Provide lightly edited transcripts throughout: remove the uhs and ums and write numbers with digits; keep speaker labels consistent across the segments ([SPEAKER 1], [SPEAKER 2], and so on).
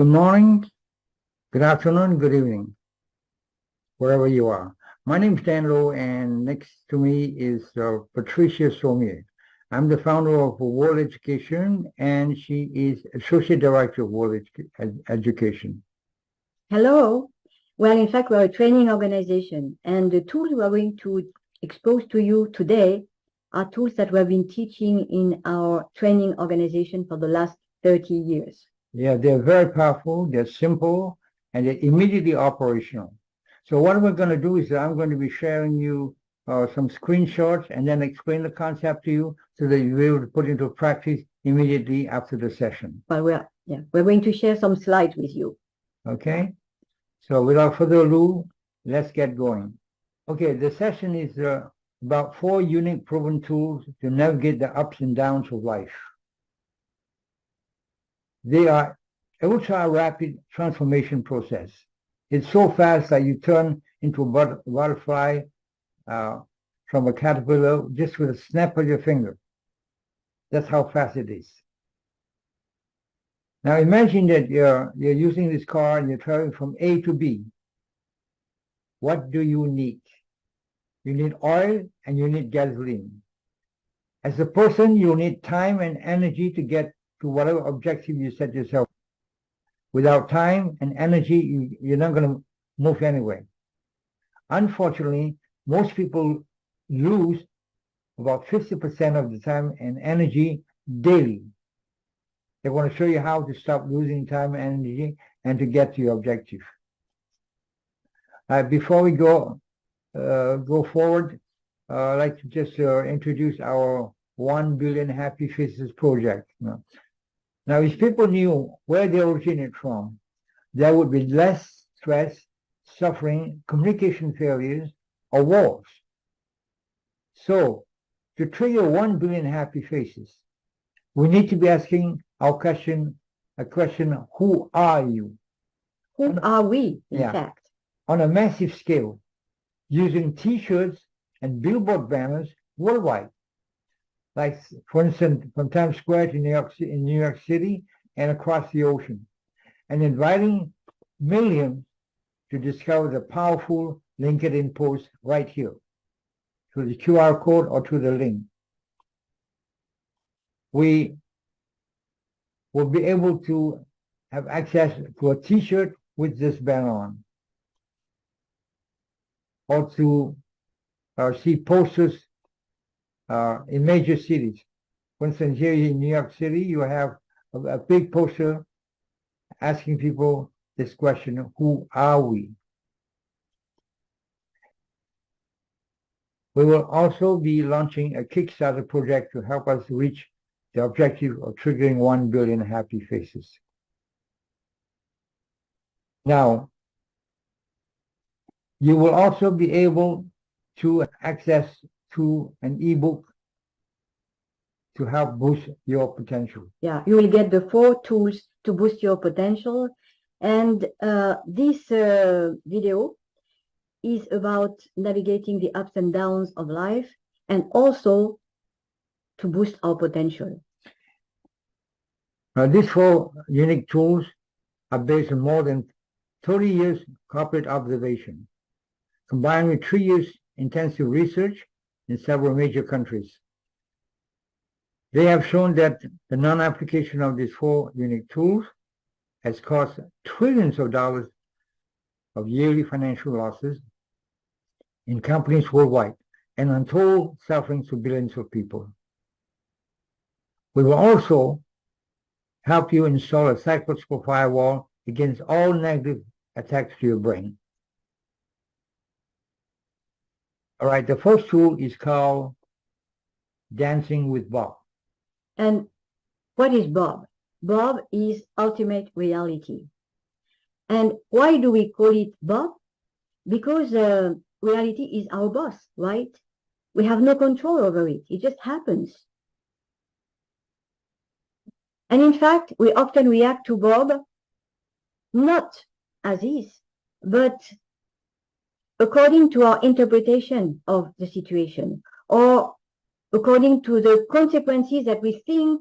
[SPEAKER 1] Good morning, good afternoon, good evening, wherever you are. My name is Dan Lowe, and next to me is Patricia Sommier. I'm the founder of World Education, and she is Associate Director of World Education.
[SPEAKER 2] Hello. Well, in fact, we're a training organization, and the tools we're going to expose to you today are tools that we've been teaching in our training organization for the last 30 years.
[SPEAKER 1] Yeah, they're very powerful, they're simple, and they're immediately operational. So what we're going to do is I'm going to be sharing you some screenshots and then explain the concept to you so that you'll be able to put into practice immediately after the session.
[SPEAKER 2] But we're going to share some slides with you.
[SPEAKER 1] Okay, so without further ado, let's get going. Okay, the session is about 4 unique proven tools to navigate the ups and downs of life. They are ultra-rapid transformation process. It's so fast that you turn into a butterfly from a caterpillar just with a snap of your finger. That's how fast it is. Now imagine that you're using this car and you're traveling from A to B. What do you need? You need oil and you need gasoline. As a person, you need time and energy to get to whatever objective you set yourself. Without time and energy, you're not going to move anywhere. Unfortunately, most people lose about 50% of the time and energy daily. They want to show you how to stop losing time and energy and to get to your objective. Before we go forward, I'd like to just introduce our 1 Billion Happy Faces project. Now, if people knew where they originate from, there would be less stress, suffering, communication failures, or wars. So, to trigger 1 billion happy faces, we need to be asking a question, who are you?
[SPEAKER 2] Who are we, in fact?
[SPEAKER 1] On a massive scale, using T-shirts and billboard banners worldwide. Like, for instance, from Times Square to New York City and across the ocean, and inviting millions to discover the powerful LinkedIn post right here, through the QR code or through the link. We will be able to have access to a T-shirt with this banner on, or to see posters in major cities. For instance, here in New York City, you have a big poster asking people this question, who are we? We will also be launching a Kickstarter project to help us reach the objective of triggering 1 billion happy faces. Now, you will also be able to access to an ebook to help boost your potential.
[SPEAKER 2] Yeah, you will get the 4 tools to boost your potential. And this video is about navigating the ups and downs of life and also to boost our potential.
[SPEAKER 1] These 4 unique tools are based on more than 30 years corporate observation, combined with 3 years intensive research in several major countries. They have shown that the non-application of these 4 unique tools has cost trillions of dollars of yearly financial losses in companies worldwide and untold suffering to billions of people. We will also help you install a psychological firewall against all negative attacks to your brain. All right, the first tool is called Dancing with Bob.
[SPEAKER 2] And what is Bob? Bob is ultimate reality. And why do we call it Bob? Because reality is our boss, right? We have no control over it. It just happens. And in fact, we often react to Bob not as is, but according to our interpretation of the situation, or according to the consequences that we think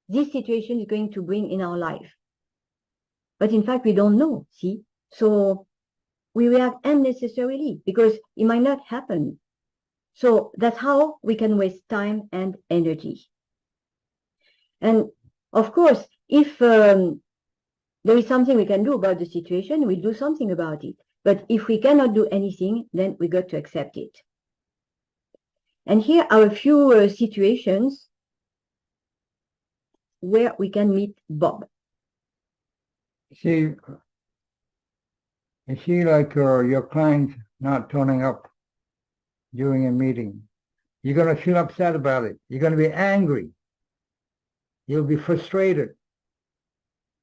[SPEAKER 2] this situation is going to bring in our life. but in fact, we don't know, see? So we react unnecessarily because it might not happen. So that's how we can waste time and energy. And of course, if there is something we can do about the situation, we do something about it. But if we cannot do anything, then we got to accept it. And here are a few situations where we can meet Bob.
[SPEAKER 1] You see like your client not turning up during a meeting. You're going to feel upset about it. You're going to be angry. You'll be frustrated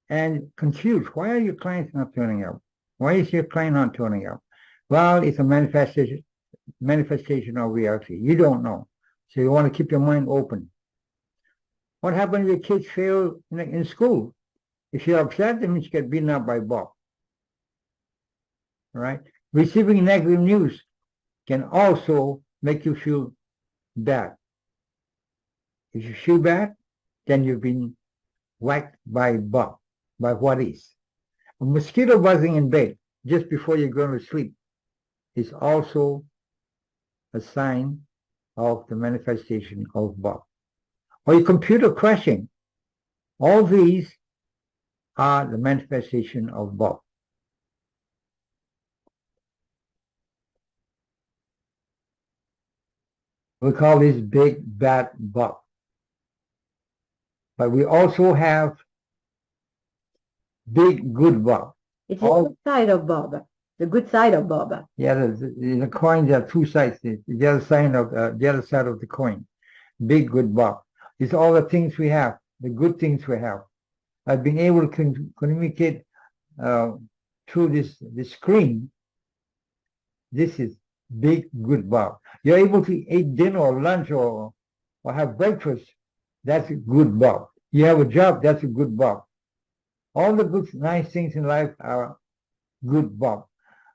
[SPEAKER 1] and confused. Why are your clients not turning up? Why is your client not turning up? Well, it's a manifestation of reality. You don't know. So you want to keep your mind open. What happens if your kids fail in school? If you're upset, that means you get beaten up by Bob. All right? Receiving negative news can also make you feel bad. If you feel bad, then you've been whacked by Bob, by what is. A mosquito buzzing in bed just before you're going to sleep is also a sign of the manifestation of Bob. Or your computer crashing. All these are the manifestation of Bob. We call this big bad Bob. But we also have big good Bob.
[SPEAKER 2] It's the good side of Bob. The good side of Bob.
[SPEAKER 1] Yeah, the coins have two sides. The other side of the coin. Big good Bob. It's all the things we have, the good things we have. I've been able to communicate through this screen. This is big good Bob. You're able to eat dinner or lunch or have breakfast. That's a good Bob. You have a job. That's a good Bob. All the good, nice things in life are good Bob.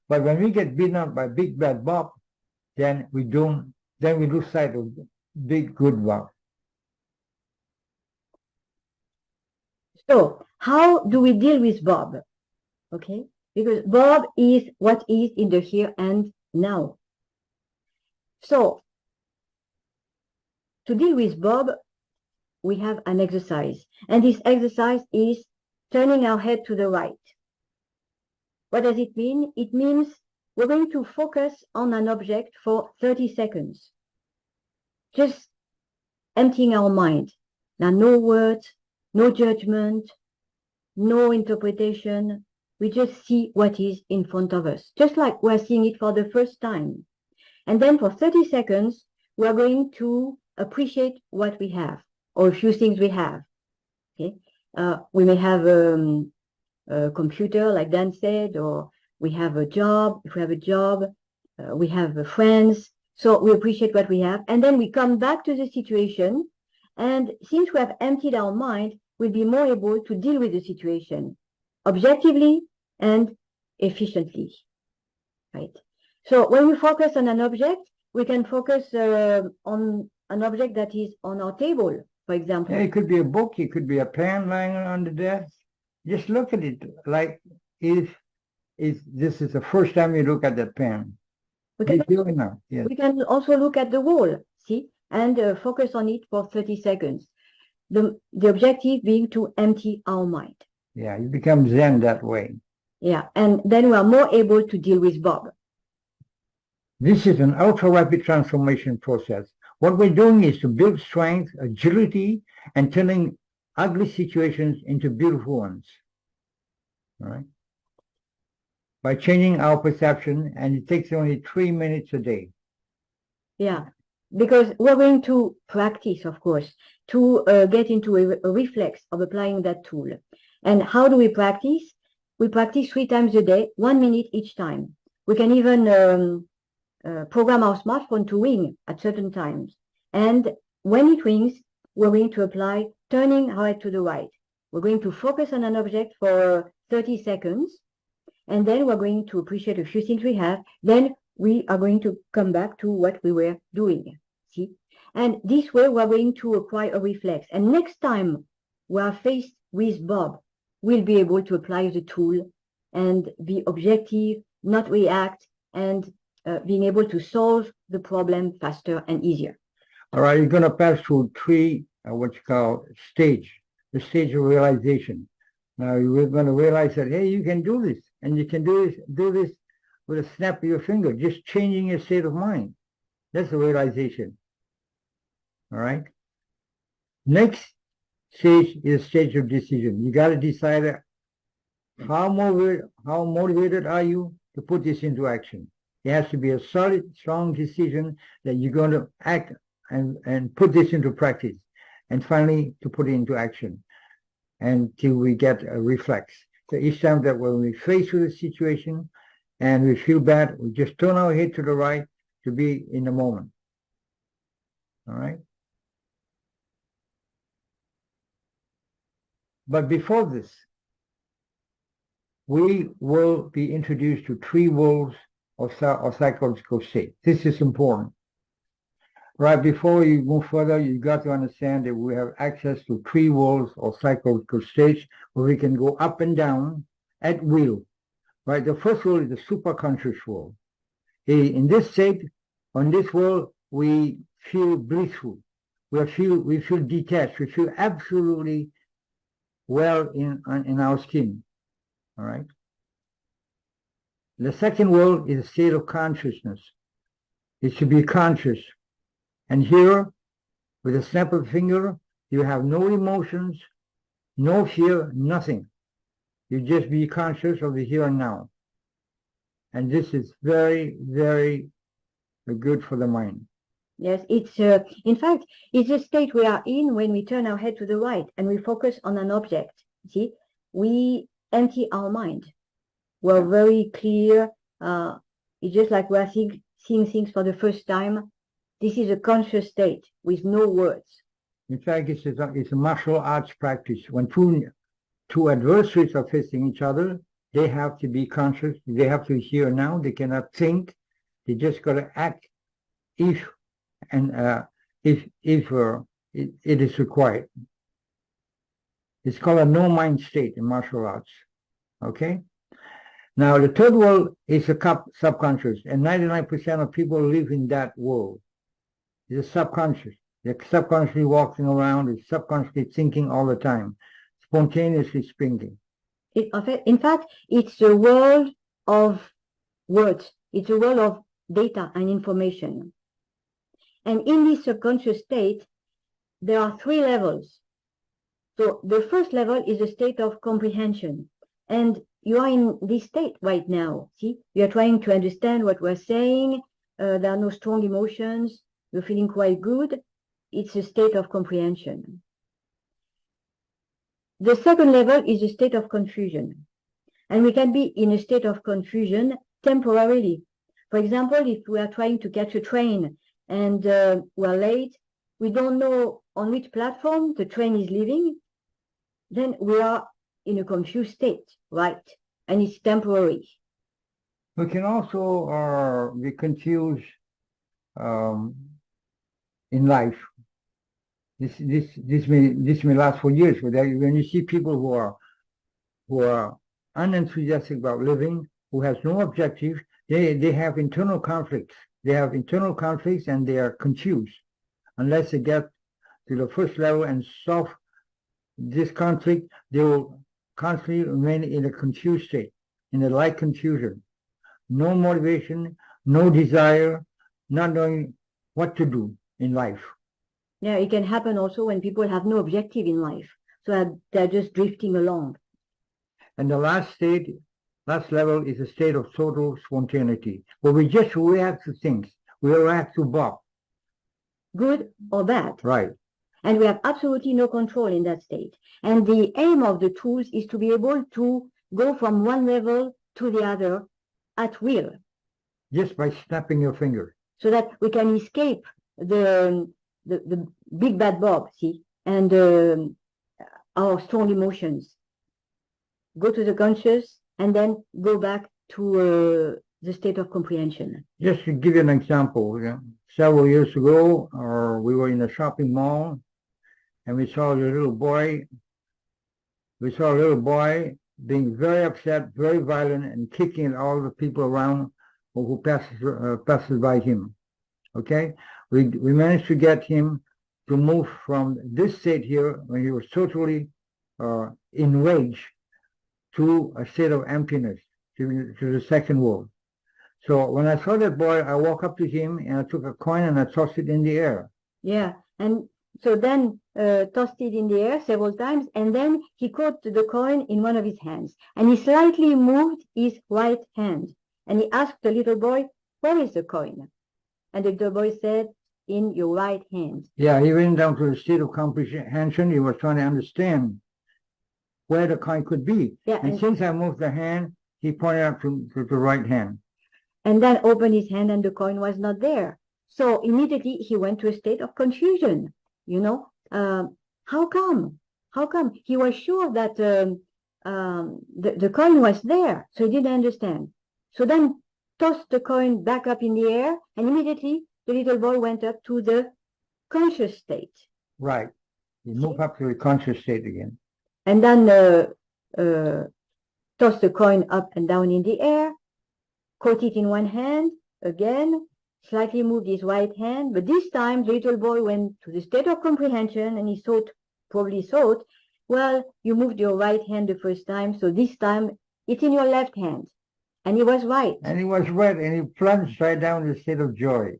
[SPEAKER 1] But when we get beaten up by big bad Bob, then we lose sight of big good Bob.
[SPEAKER 2] So how do we deal with Bob? Okay, because Bob is what is in the here and now. So to deal with Bob, we have an exercise, and this exercise is turning our head to the right. What does it mean? It means we're going to focus on an object for 30 seconds. Just emptying our mind. Now, no words, no judgment, no interpretation. We just see what is in front of us, just like we're seeing it for the first time. And then for 30 seconds, we're going to appreciate what we have, or a few things we have. Okay, we may have a computer, like Dan said, or we have a job. If we have a job, we have friends. So we appreciate what we have. And then we come back to the situation. And since we have emptied our mind, we'll be more able to deal with the situation objectively and efficiently, right? So when we focus on an object, we can focus on an object that is on our table, for example.
[SPEAKER 1] Yeah, it could be a book. It could be a pen lying on the desk. Just look at it like if this is the first time you look at that pen.
[SPEAKER 2] We can,
[SPEAKER 1] yes.
[SPEAKER 2] We can also look at the wall, see, and focus on it for 30 seconds. The objective being to empty our mind.
[SPEAKER 1] Yeah, you become Zen that way.
[SPEAKER 2] Yeah, and then we are more able to deal with Bob.
[SPEAKER 1] This is an ultra-rapid transformation process. What we're doing is to build strength, agility, and turning ugly situations into beautiful ones. All right? By changing our perception, and it takes only 3 minutes a day.
[SPEAKER 2] Yeah, because we're going to practice, of course, to get into a reflex of applying that tool. And how do we practice? We practice 3 times a day, 1 minute each time. We can even program our smartphone to ring at certain times. And when it rings, we're going to apply turning our head to the right. We're going to focus on an object for 30 seconds. And then we're going to appreciate a few things we have. Then we are going to come back to what we were doing. See? And this way, we're going to acquire a reflex. And next time we are faced with Bob, will be able to apply the tool and be objective, not react, and being able to solve the problem faster and easier.
[SPEAKER 1] All right, you're going to pass through three, what you call stage, the stage of realization. Now you're going to realize that, hey, you can do this, and you can do this with a snap of your finger, just changing your state of mind. That's the realization. All right. Next stage is stage of decision. You got to decide how motivated are you to put this into action. It has to be a solid, strong decision that you're going to act and put this into practice. And finally, to put it into action until we get a reflex. So each time that when we face with a situation and we feel bad, we just turn our head to the right to be in the moment. All right. But before this, we will be introduced to three worlds of psychological state. This is important. Right before you move further, you got to understand that we have access to three worlds of psychological states where we can go up and down at will. Right, the first world is the superconscious world. In this state, on this world, we feel blissful. We feel detached. We feel absolutely well in our skin. All right. The second world is a state of consciousness. It should be conscious. And here, with a snap of a finger, you have no emotions, no fear, nothing. You just be conscious of the here and now. And this is very, very good for the mind.
[SPEAKER 2] Yes, it's in fact, it's a state we are in when we turn our head to the right and we focus on an object. See, we empty our mind. We're very clear. It's just like we're seeing things for the first time. This is a conscious state with no words.
[SPEAKER 1] In fact, it's a martial arts practice. When two adversaries are facing each other, they have to be conscious. They have to hear now. They cannot think. They just got to act if it is required. It's called a no-mind state in martial arts. Okay? Now, the third world is the subconscious, and 99% of people live in that world. It's subconscious. They're subconsciously walking around, they're subconsciously thinking all the time, spontaneously speaking.
[SPEAKER 2] In fact, it's a world of words. It's a world of data and information. And in this subconscious state, there are three levels. So the first level is a state of comprehension. And you are in this state right now. See, you're trying to understand what we're saying. There are no strong emotions. You're feeling quite good. It's a state of comprehension. The second level is a state of confusion. And we can be in a state of confusion temporarily. For example, if we are trying to catch a train and we're late, we don't know on which platform the train is leaving, then we are in a confused state, right? And it's temporary.
[SPEAKER 1] We can also be confused in life. This may last for years. But when you see people who are unenthusiastic about living, who has no objective, they have internal conflicts. They have internal conflicts and they are confused. Unless they get to the first level and solve this conflict, they will constantly remain in a confused state, in a light confusion. No motivation, no desire, not knowing what to do in life.
[SPEAKER 2] Yeah, it can happen also when people have no objective in life. So they're just drifting along.
[SPEAKER 1] And the last level is a state of total spontaneity, where we just react to things. We react to Bob.
[SPEAKER 2] Good or bad.
[SPEAKER 1] Right.
[SPEAKER 2] And we have absolutely no control in that state. And the aim of the tools is to be able to go from one level to the other at will.
[SPEAKER 1] Just by snapping your finger.
[SPEAKER 2] So that we can escape the big bad Bob, see, and our strong emotions. Go to the conscious and then go back to the state of comprehension.
[SPEAKER 1] Just to give you an example, several years ago, we were in a shopping mall and we saw a little boy we saw a little boy being very upset, very violent, and kicking at all the people around who passes by him. Okay, we managed to get him to move from this state here, when he was totally enraged, to a state of emptiness, to the second world. So when I saw that boy, I walked up to him and I took a coin and I tossed it in the air.
[SPEAKER 2] Yeah, and so then tossed it in the air several times, and then he caught the coin in one of his hands, and he slightly moved his right hand, and he asked the little boy, "Where is the coin?" And the little boy said, "In your right hand."
[SPEAKER 1] Yeah, he went down to the state of comprehension. He was trying to understand where the coin could be.
[SPEAKER 2] Yeah,
[SPEAKER 1] and since I moved the hand, he pointed out to the right hand.
[SPEAKER 2] And then opened his hand and the coin was not there. So immediately he went to a state of confusion. You know, how come? How come? He was sure that the coin was there, so he didn't understand. So then tossed the coin back up in the air, and immediately the little boy went up to the conscious state.
[SPEAKER 1] Right. He moved up to the conscious state again.
[SPEAKER 2] And then tossed the coin up and down in the air, caught it in one hand, again, slightly moved his right hand, but this time the little boy went to the state of comprehension, and he probably thought, well, you moved your right hand the first time, so this time it's in your left hand. And he was right.
[SPEAKER 1] And he was right, and he plunged right down to the state of joy.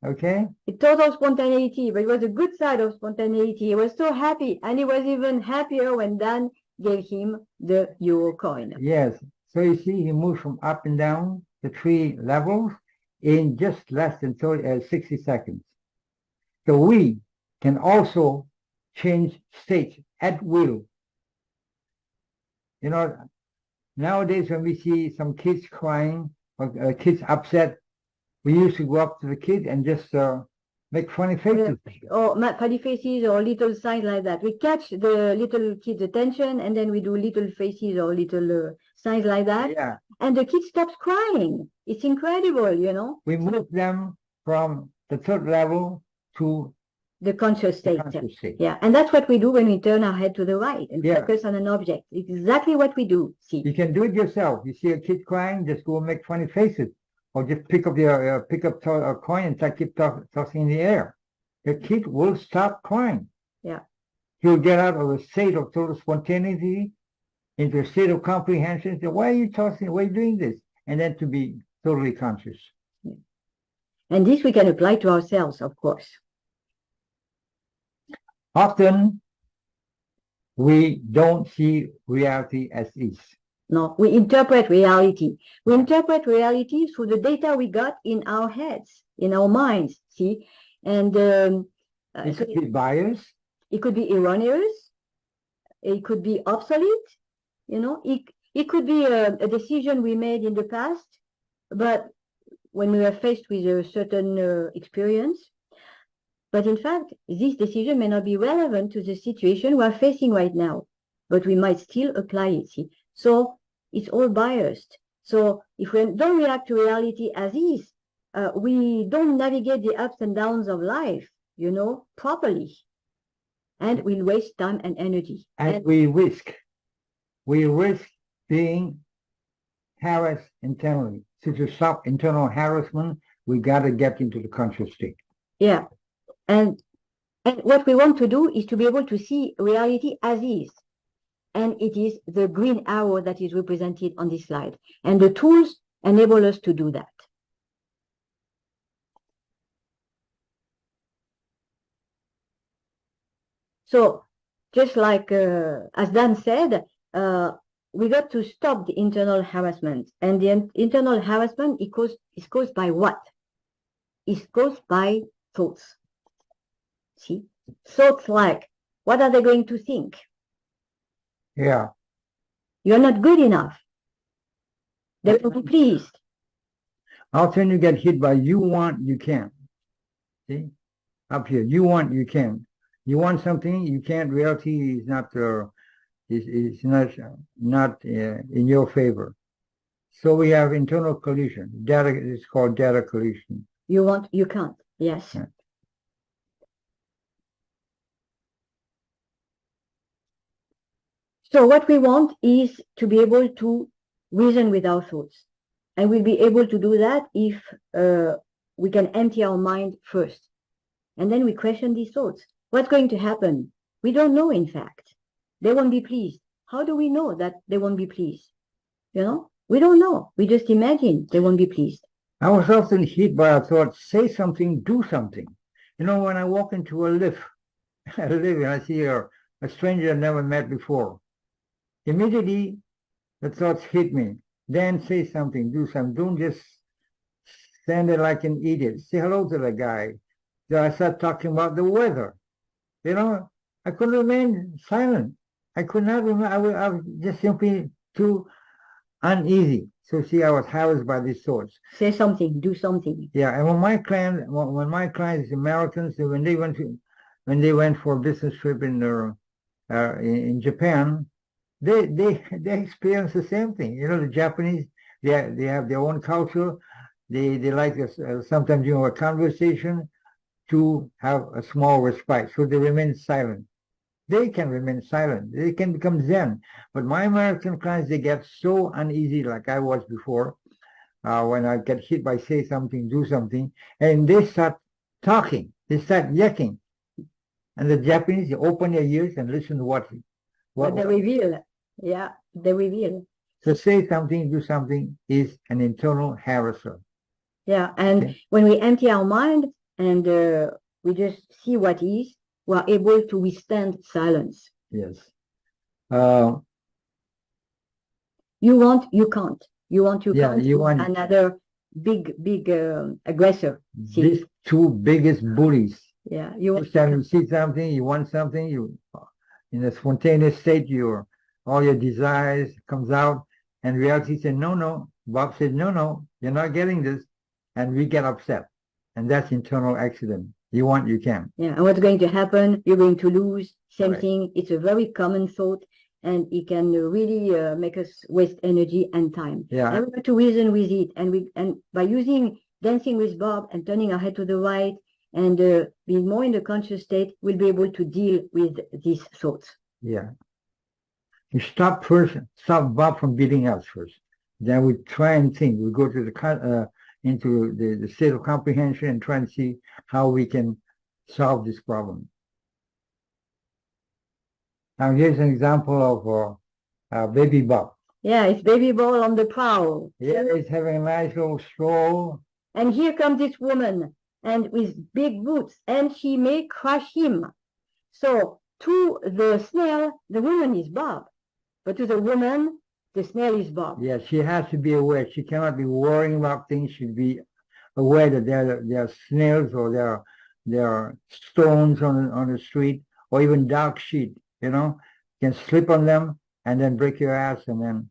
[SPEAKER 1] Okay?
[SPEAKER 2] A total spontaneity, but it was a good side of spontaneity. He was so happy, and he was even happier when Dan gave him the euro coin.
[SPEAKER 1] Yes. So you see, he moved from up and down the 3 levels in just less than 60 seconds. So we can also change states at will. You know, nowadays when we see some kids crying or kids upset, we used to go up to the kid and just make funny faces.
[SPEAKER 2] Or funny faces or little signs like that. We catch the little kid's attention, and then we do little faces or little signs like that.
[SPEAKER 1] Yeah.
[SPEAKER 2] And the kid stops crying. It's incredible, you know.
[SPEAKER 1] We move them from the 3rd level to
[SPEAKER 2] the conscious state.
[SPEAKER 1] state.
[SPEAKER 2] Yeah, and that's what we do when we turn our head to the right and focus on an object. It's exactly what we do. See,
[SPEAKER 1] you can do it yourself. You see a kid crying, just go and make funny faces, or just pick up a coin and keep tossing in the air. The kid will stop crying.
[SPEAKER 2] Yeah,
[SPEAKER 1] he'll get out of a state of total spontaneity into a state of comprehension. So why are you tossing? Why are you doing this? And then to be totally conscious.
[SPEAKER 2] Yeah. And this we can apply to ourselves, of course.
[SPEAKER 1] Often, we don't see reality as is.
[SPEAKER 2] No, we interpret reality. We interpret reality through the data we got in our heads, in our minds, see? And
[SPEAKER 1] it could be biased.
[SPEAKER 2] It could be erroneous. It could be obsolete. You know, it could be a decision we made in the past, but when we were faced with a certain experience. But in fact, this decision may not be relevant to the situation we are facing right now, but we might still apply it. See? So it's all biased. So if we don't react to reality as is, we don't navigate the ups and downs of life, you know, properly. And we'll waste time and energy.
[SPEAKER 1] And we risk being harassed internally. So to stop internal harassment, we got to get into the conscious state.
[SPEAKER 2] Yeah. And what we want to do is to be able to see reality as is. And it is the green arrow that is represented on this slide. And the tools enable us to do that. So just like as Dan said, we got to stop the internal harassment. And the internal harassment is caused by what? It's caused by thoughts. See? Thoughts like, what are they going to think?
[SPEAKER 1] Yeah.
[SPEAKER 2] You're not good enough. They will be pleased.
[SPEAKER 1] Often you get hit by you want, you can't. See? Up here, you want, you can. You want something, you can't. Reality is not in your favor. So we have internal collision. Data is called data collision.
[SPEAKER 2] You want, you can't. Yes. Yeah. So what we want is to be able to reason with our thoughts. And we'll be able to do that if we can empty our mind first. And then we question these thoughts. What's going to happen? We don't know, in fact. They won't be pleased. How do we know that they won't be pleased? You know, we don't know. We just imagine they won't be pleased.
[SPEAKER 1] I was often hit by a thought, say something, do something. You know, when I walk into a lift, and I see a stranger I never met before, immediately the thoughts hit me. Then say something, do something. Don't just stand there like an idiot. Say hello to the guy. So I start talking about the weather. You know, I couldn't remain silent. I could not remain. I was just simply too uneasy. So see, I was harassed by these thoughts.
[SPEAKER 2] Say something, do something.
[SPEAKER 1] Yeah, and when my clients, Americans, when they went for a business trip in Japan, they experience the same thing. You know, the Japanese, they have their own culture. They like sometimes a conversation to have a small respite, so they remain silent. They can remain silent. They can become Zen. But my American clients, they get so uneasy, like I was before, when I get hit by say something, do something, and they start talking. They start yakking. And the Japanese, they open their ears and listen to what
[SPEAKER 2] they reveal. Yeah, they reveal.
[SPEAKER 1] So say something, do something is an internal harasser.
[SPEAKER 2] Yeah, and when we empty our mind and we just see what is, we are able to withstand silence.
[SPEAKER 1] Yes.
[SPEAKER 2] You want, you can't. You want, you
[SPEAKER 1] Yeah,
[SPEAKER 2] can't.
[SPEAKER 1] you want
[SPEAKER 2] another big aggressor. See?
[SPEAKER 1] These two biggest bullies.
[SPEAKER 2] Yeah,
[SPEAKER 1] each time you see something, you want something, you in a spontaneous state, all your desires comes out, and reality said, no. Bob said, no, you're not getting this, and we get upset, and that's internal accident. You want, you can.
[SPEAKER 2] Yeah, and what's going to happen? You're going to lose. Same
[SPEAKER 1] Right.
[SPEAKER 2] thing. It's a very common thought, and it can really make us waste energy and time.
[SPEAKER 1] Yeah.
[SPEAKER 2] And we have to reason with it, and by using dancing with Bob and turning our head to the right and being more in the conscious state, we'll be able to deal with these thoughts.
[SPEAKER 1] Yeah. You stop Bob from beating us first. Then we try and think. We go to into the state of comprehension and try and see how we can solve this problem. Now here's an example of baby Bob.
[SPEAKER 2] Yeah, it's baby Bob on the prowl.
[SPEAKER 1] Yeah, he's having a nice little stroll.
[SPEAKER 2] And here comes this woman, and with big boots, and she may crush him. So to the snail, the woman is Bob. But to the woman, the snail is Bob.
[SPEAKER 1] Yeah, she has to be aware. She cannot be worrying about things. She'd be aware that there are snails or there are stones on the street or even dark sheet. You know, you can slip on them and then break your ass, and then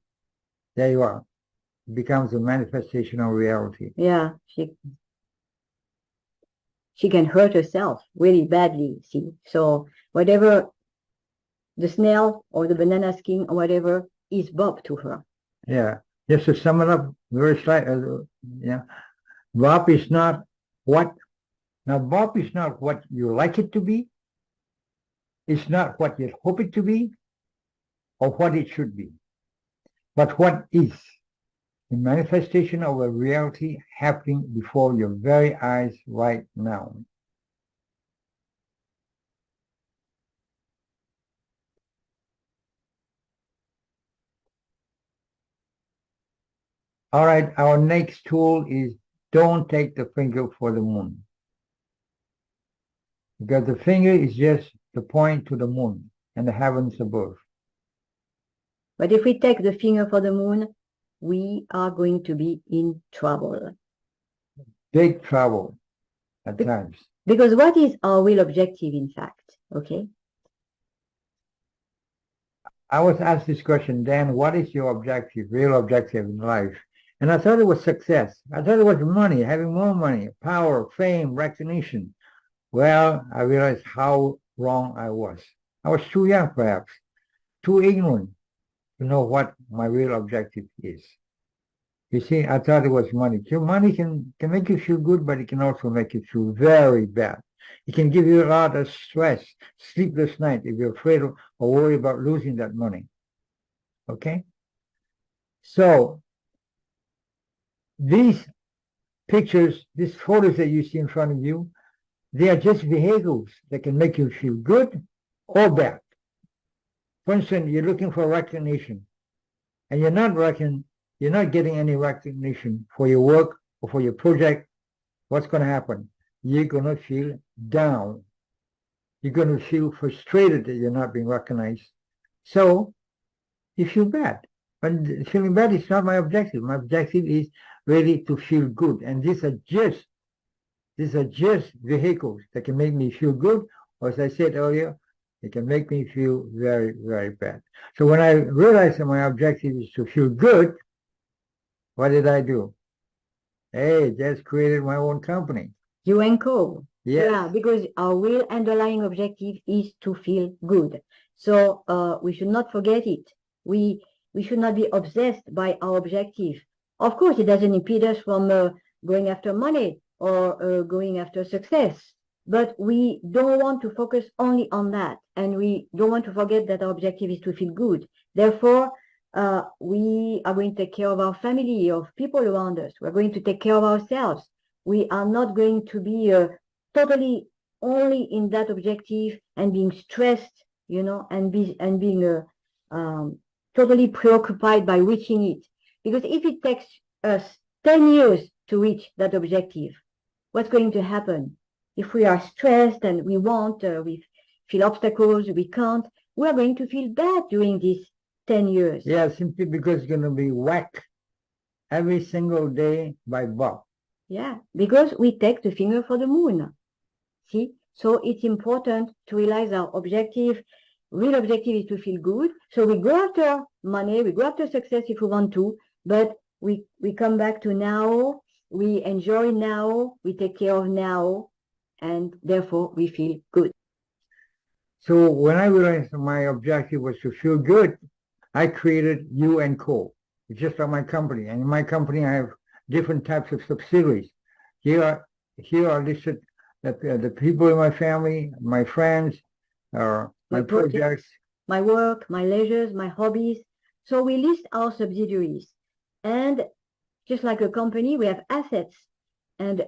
[SPEAKER 1] there you are. It becomes a manifestation of reality.
[SPEAKER 2] Yeah, she can hurt herself really badly. See, so whatever the snail or the banana skin or whatever is Bob to her.
[SPEAKER 1] Yeah. Just to sum it up very slightly, Bob is not what you like it to be. It's not what you hope it to be or what it should be, but what is the manifestation of a reality happening before your very eyes right now. All right, our next tool is don't take the finger for the moon. Because the finger is just the point to the moon and the heavens above.
[SPEAKER 2] But if we take the finger for the moon, we are going to be in trouble.
[SPEAKER 1] Big trouble at times.
[SPEAKER 2] Because what is our real objective, in fact? Okay.
[SPEAKER 1] I was asked this question, Dan, what is your objective, real objective in life? And I thought it was success. I thought it was money, having more money, power, fame, recognition. Well, I realized how wrong I was. I was too young, perhaps, too ignorant to know what my real objective is. You see, I thought it was money. So money can make you feel good, but it can also make you feel very bad. It can give you a lot of stress, sleepless night if you're afraid of or worried about losing that money. Okay? So these pictures, these photos that you see in front of you, they are just vehicles that can make you feel good or bad. For instance, you're looking for recognition, and you're not getting any recognition for your work or for your project. What's going to happen? You're going to feel down. You're going to feel frustrated that you're not being recognized. So you feel bad. But feeling bad is not my objective. My objective is really to feel good. And these are just vehicles that can make me feel good, or as I said earlier, it can make me feel very, very bad. So when I realized that my objective is to feel good, what did I do? Hey, just created my own company.
[SPEAKER 2] You & Co.
[SPEAKER 1] Yes.
[SPEAKER 2] Yeah, because our real underlying objective is to feel good. So we should not forget it. We should not be obsessed by our objective. Of course, it doesn't impede us from going after money or going after success. But we don't want to focus only on that. And we don't want to forget that our objective is to feel good. Therefore, we are going to take care of our family, of people around us. We're going to take care of ourselves. We are not going to be totally only in that objective and being stressed, and being totally preoccupied by reaching it. Because if it takes us 10 years to reach that objective, what's going to happen? If we are stressed and we feel obstacles, we can't, we are going to feel bad during these 10 years.
[SPEAKER 1] Yeah, simply because it's going to be whacked every single day by Bob.
[SPEAKER 2] Yeah, because we take the finger for the moon. See? So it's important to realize our objective. Real objective is to feel good. So we go after money, we go after success if we want to, but we come back to now, we enjoy now, we take care of now, and therefore we feel good.
[SPEAKER 1] So when I realized my objective was to feel good, I created U & Co. It's just like my company. And in my company, I have different types of subsidiaries. Here are listed the people in my family, my friends, my projects,
[SPEAKER 2] my work, my leisures, my hobbies. So we list our subsidiaries. And just like a company, we have assets. And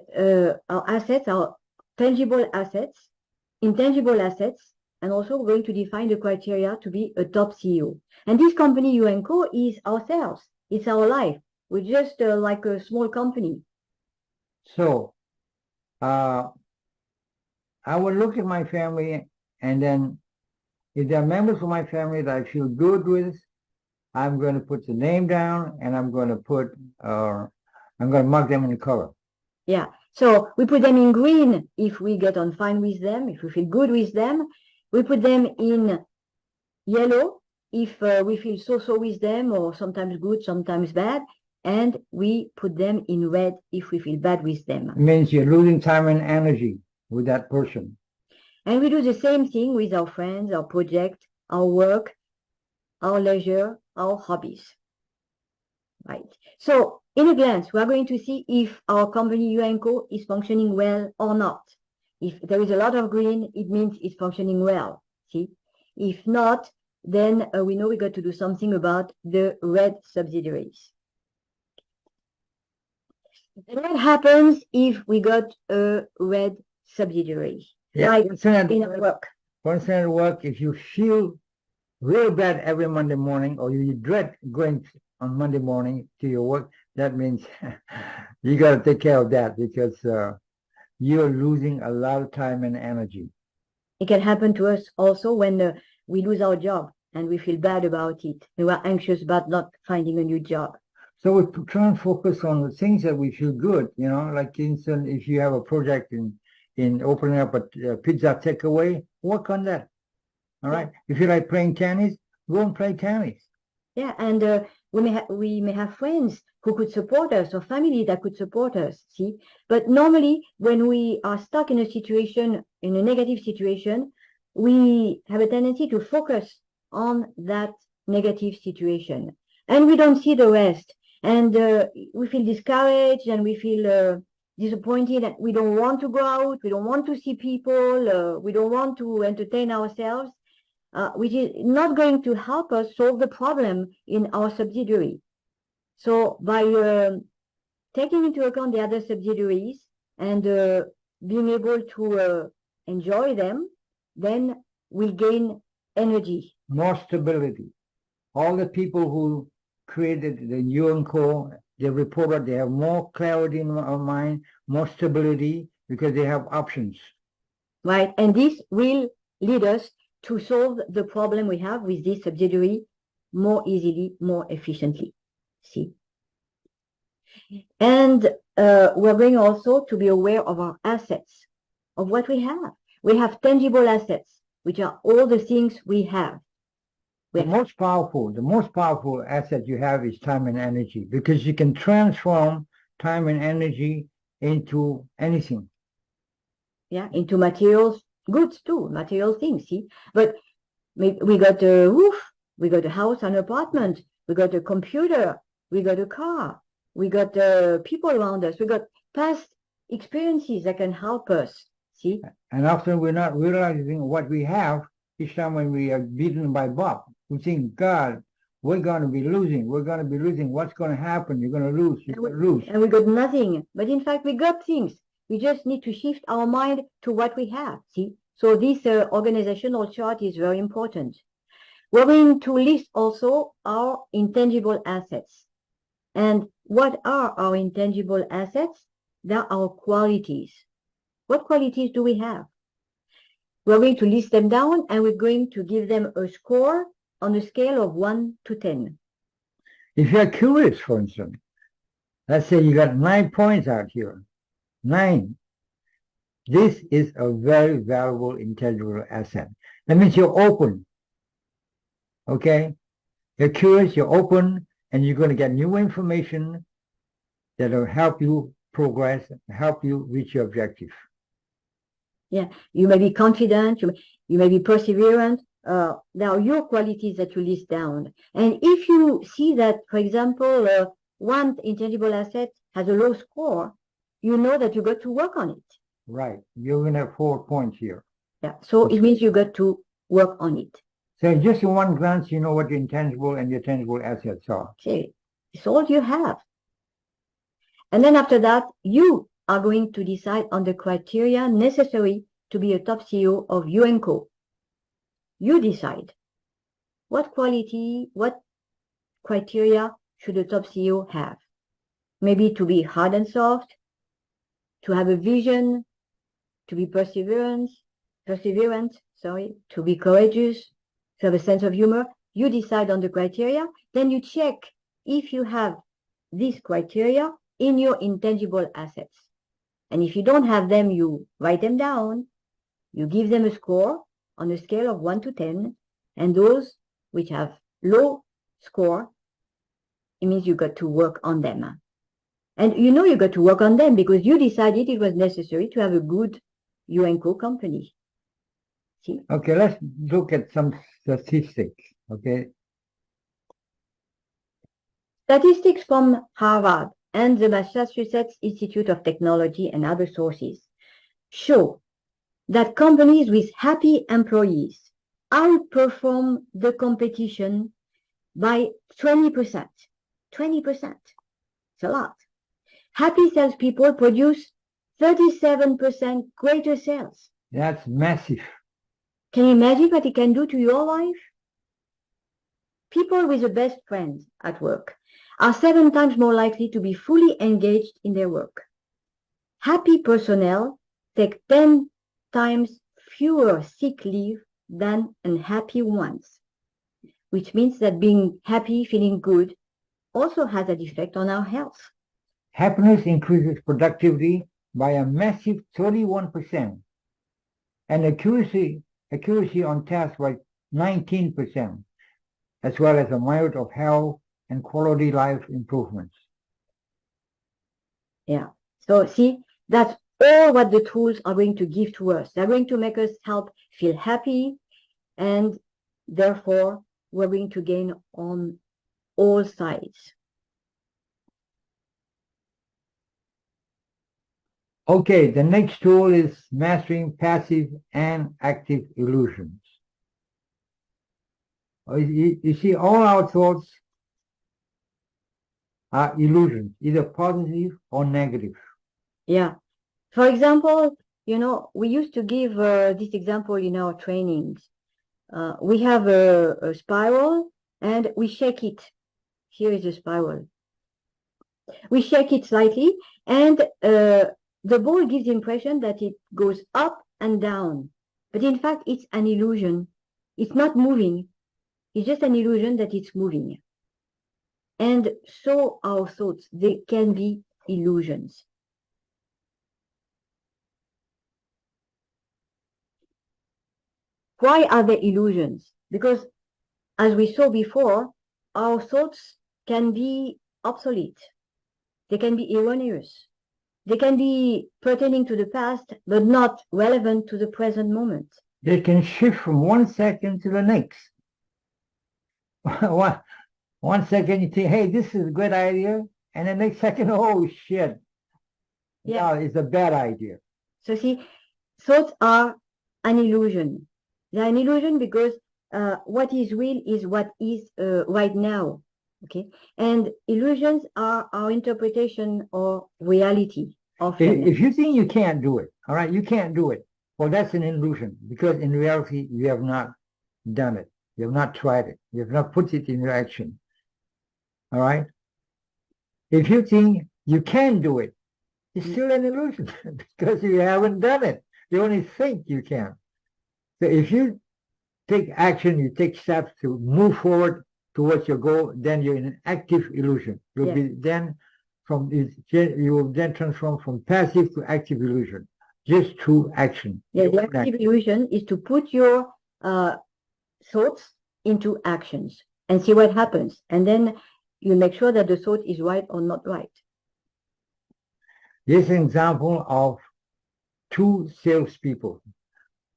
[SPEAKER 2] our assets are tangible assets, intangible assets, and also we're going to define the criteria to be a top CEO. And this company, U & Co, is ourselves. It's our life. We're just like a small company.
[SPEAKER 1] So I will look at my family, and then if there are members of my family that I feel good with, I'm going to put the name down, and I'm going to mark them in color.
[SPEAKER 2] Yeah. So we put them in green if we get on fine with them, if we feel good with them. We put them in yellow if we feel so-so with them, or sometimes good, sometimes bad. And we put them in red if we feel bad with them.
[SPEAKER 1] It means you're losing time and energy with that person.
[SPEAKER 2] And we do the same thing with our friends, our project, our work, our leisure, our hobbies. Right. So in a glance, we are going to see if our company U & Co is functioning well or not. If there is a lot of green, it means it's functioning well. See? If not, then we know we got to do something about the red subsidiaries. And what happens if we got a red subsidiary?
[SPEAKER 1] Yeah,
[SPEAKER 2] like in our work.
[SPEAKER 1] For instance, at work, if you feel real bad every Monday morning, or you dread going on Monday morning to your work, that means you got to take care of that, because you're losing a lot of time and energy.
[SPEAKER 2] It can happen to us also when we lose our job and we feel bad about it. We are anxious about not finding a new job.
[SPEAKER 1] So we try and focus on the things that we feel good, like instance, if you have a project in opening up a pizza takeaway, work on that. All right. If you like playing tennis, go and play tennis.
[SPEAKER 2] Yeah, and we may have friends who could support us, or family that could support us. See, but normally when we are stuck in a situation, in a negative situation, we have a tendency to focus on that negative situation, and we don't see the rest, and we feel discouraged, and we feel disappointed, and we don't want to go out, we don't want to see people, we don't want to entertain ourselves. which is not going to help us solve the problem in our subsidiary. So by taking into account the other subsidiaries and being able to enjoy them, then we'll gain energy.
[SPEAKER 1] More stability. All the people who created the UNCO, they reported they have more clarity in our mind, more stability, because they have options.
[SPEAKER 2] Right, and this will lead us to solve the problem we have with this subsidiary more easily, more efficiently. See? And we're going also to be aware of our assets, of what we have. We have tangible assets, which are all the things we have.
[SPEAKER 1] The most powerful asset you have is time and energy, because you can transform time and energy into anything.
[SPEAKER 2] Yeah, into materials, goods too, material things, see? But we got a roof, we got a house, an apartment, we got a computer, we got a car, we got people around us, we got past experiences that can help us, see?
[SPEAKER 1] And often we're not realizing what we have each time when we are beaten by Bob. We think, God, we're going to be losing. We're going to be losing. What's going to happen? You're going to lose. You're going to lose.
[SPEAKER 2] And we got nothing. But in fact, we got things. We just need to shift our mind to what we have, see? So this organizational chart is very important. We're going to list also our intangible assets. And what are our intangible assets? They're our qualities. What qualities do we have? We're going to list them down and we're going to give them a score on a scale of 1 to 10.
[SPEAKER 1] If you're curious, for instance, let's say you got 9 points out here. 9. This is a very valuable intangible asset. That means you're open. Okay? You're curious, you're open, and you're going to get new information that will help you progress, help you reach your objective.
[SPEAKER 2] Yeah, you may be confident, you may be perseverant. There are your qualities that you list down. And if you see that, for example, one intangible asset has a low score, you know that you got to work on it.
[SPEAKER 1] Right. You're going to have 4 points here.
[SPEAKER 2] Yeah, so it means you got to work on it.
[SPEAKER 1] So just in one glance, you know what your intangible and your tangible assets are.
[SPEAKER 2] Okay, it's all you have. And then after that, you are going to decide on the criteria necessary to be a top CEO of UNCO. You decide what quality, what criteria should a top CEO have. Maybe to be hard and soft, to have a vision, to be perseverant, to be courageous, to have a sense of humor. You decide on the criteria, then you check if you have these criteria in your intangible assets. And if you don't have them, you write them down, you give them a score on a scale of 1 to 10, and those which have low score, it means you got to work on them. And you know you got to work on them because you decided it was necessary to have a good UNCO company. See?
[SPEAKER 1] Okay, let's look at some statistics, okay?
[SPEAKER 2] Statistics from Harvard and the Massachusetts Institute of Technology and other sources show that companies with happy employees outperform the competition by 20%. 20%. It's a lot. Happy salespeople produce 37% greater sales.
[SPEAKER 1] That's massive.
[SPEAKER 2] Can you imagine what it can do to your life? People with the best friends at work are 7 times more likely to be fully engaged in their work. Happy personnel take 10 times fewer sick leave than unhappy ones, which means that being happy, feeling good, also has an effect on our health.
[SPEAKER 1] Happiness increases productivity by a massive 31%, and accuracy on task by 19%, as well as a myriad of health and quality life improvements.
[SPEAKER 2] Yeah. So see, that's all what the tools are going to give to us. They're going to make us help feel happy, and therefore we're going to gain on all sides.
[SPEAKER 1] Okay, the next tool is mastering passive and active illusions. You see, all our thoughts are illusions, either positive or negative.
[SPEAKER 2] Yeah. For example, we used to give this example in our trainings. We have a spiral and we shake it. Here is a spiral. We shake it slightly and the ball gives the impression that it goes up and down. But in fact, it's an illusion. It's not moving. It's just an illusion that it's moving. And so our thoughts, they can be illusions. Why are they illusions? Because as we saw before, our thoughts can be obsolete. They can be erroneous. They can be pertaining to the past, but not relevant to the present moment.
[SPEAKER 1] They can shift from 1 second to the next. 1 second you think, hey, this is a good idea. And the next second, oh, shit. Yeah, it's a bad idea.
[SPEAKER 2] So see, thoughts are an illusion. They're an illusion because what is real is what is right now. Okay, and illusions are our interpretation of reality.
[SPEAKER 1] If you think you can't do it, all right, you can't do it. Well, that's an illusion because in reality, you have not done it. You have not tried it. You have not put it in your action. All right. If you think you can do it, it's still an illusion because you haven't done it. You only think you can. So if you take action, you take steps to move forward towards your goal, then you're in an active illusion. You'll be then you will then transform from passive to active illusion just through action.
[SPEAKER 2] Yeah, the active illusion is to put your thoughts into actions and see what happens, and then you make sure that the thought is right or not right.
[SPEAKER 1] Here's an example of two salespeople.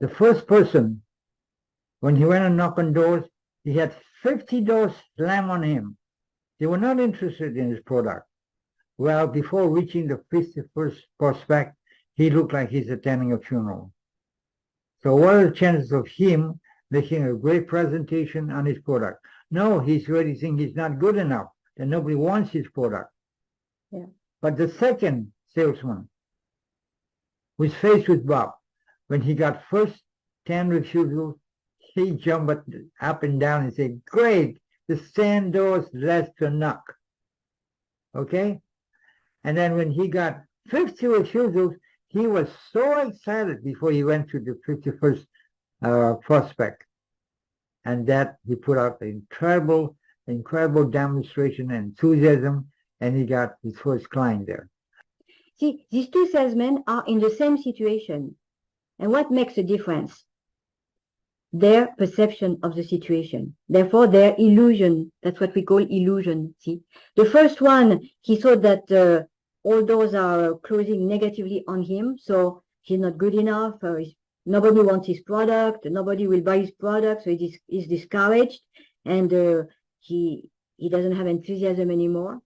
[SPEAKER 1] The first person, when he went and knocked on doors, he had 50 doors slam on him. They were not interested in his product. Well, before reaching the 51st prospect, he looked like he's attending a funeral. So what are the chances of him making a great presentation on his product? No, he's already thinking he's not good enough, that nobody wants his product.
[SPEAKER 2] Yeah.
[SPEAKER 1] But the second salesman was faced with Bob. When he got first 10 refusals, he jumped up and down and said, great, the 10 doors less to knock. Okay? And then when he got 50 refusals, he was so excited before he went to the 51st prospect. And that he put out an incredible demonstration and enthusiasm, and he got his first client there.
[SPEAKER 2] See, these two salesmen are in the same situation. And what makes a difference? Their perception of the situation. Therefore, their illusion. That's what we call illusion. See, the first one, he thought that all doors are closing negatively on him, so he's not good enough. Nobody wants his product. Nobody will buy his product, so he's discouraged, and he doesn't have enthusiasm anymore.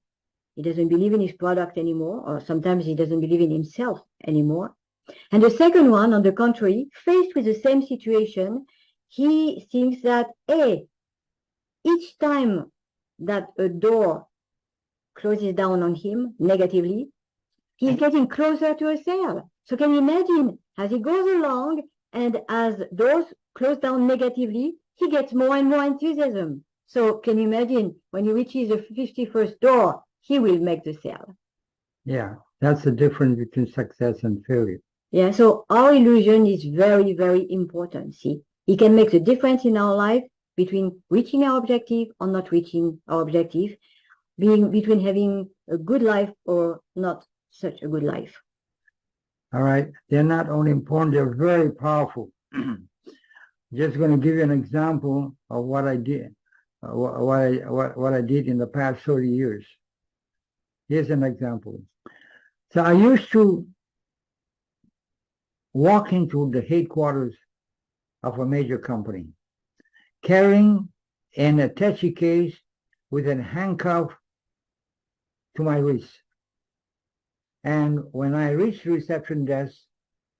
[SPEAKER 2] He doesn't believe in his product anymore, or sometimes he doesn't believe in himself anymore. And the second one, on the contrary, faced with the same situation, he thinks that, each time that a door closes down on him negatively, he's getting closer to a sale. So can you imagine, as he goes along and as doors close down negatively, he gets more and more enthusiasm. So can you imagine, when he reaches the 51st door, he will make the sale.
[SPEAKER 1] Yeah, that's the difference between success and failure.
[SPEAKER 2] Yeah, so our illusion is very, very important. See, it can make the difference in our life between reaching our objective or not reaching our objective, between having a good life or not such a good life.
[SPEAKER 1] All right, they're not only important, they're very powerful. Just going to give you an example of what I did, what I did in the past 30 years. Here's an example. So I used to walk into the headquarters of a major company, carrying an attaché case with a handcuff to my wrist. And when I reach the reception desk,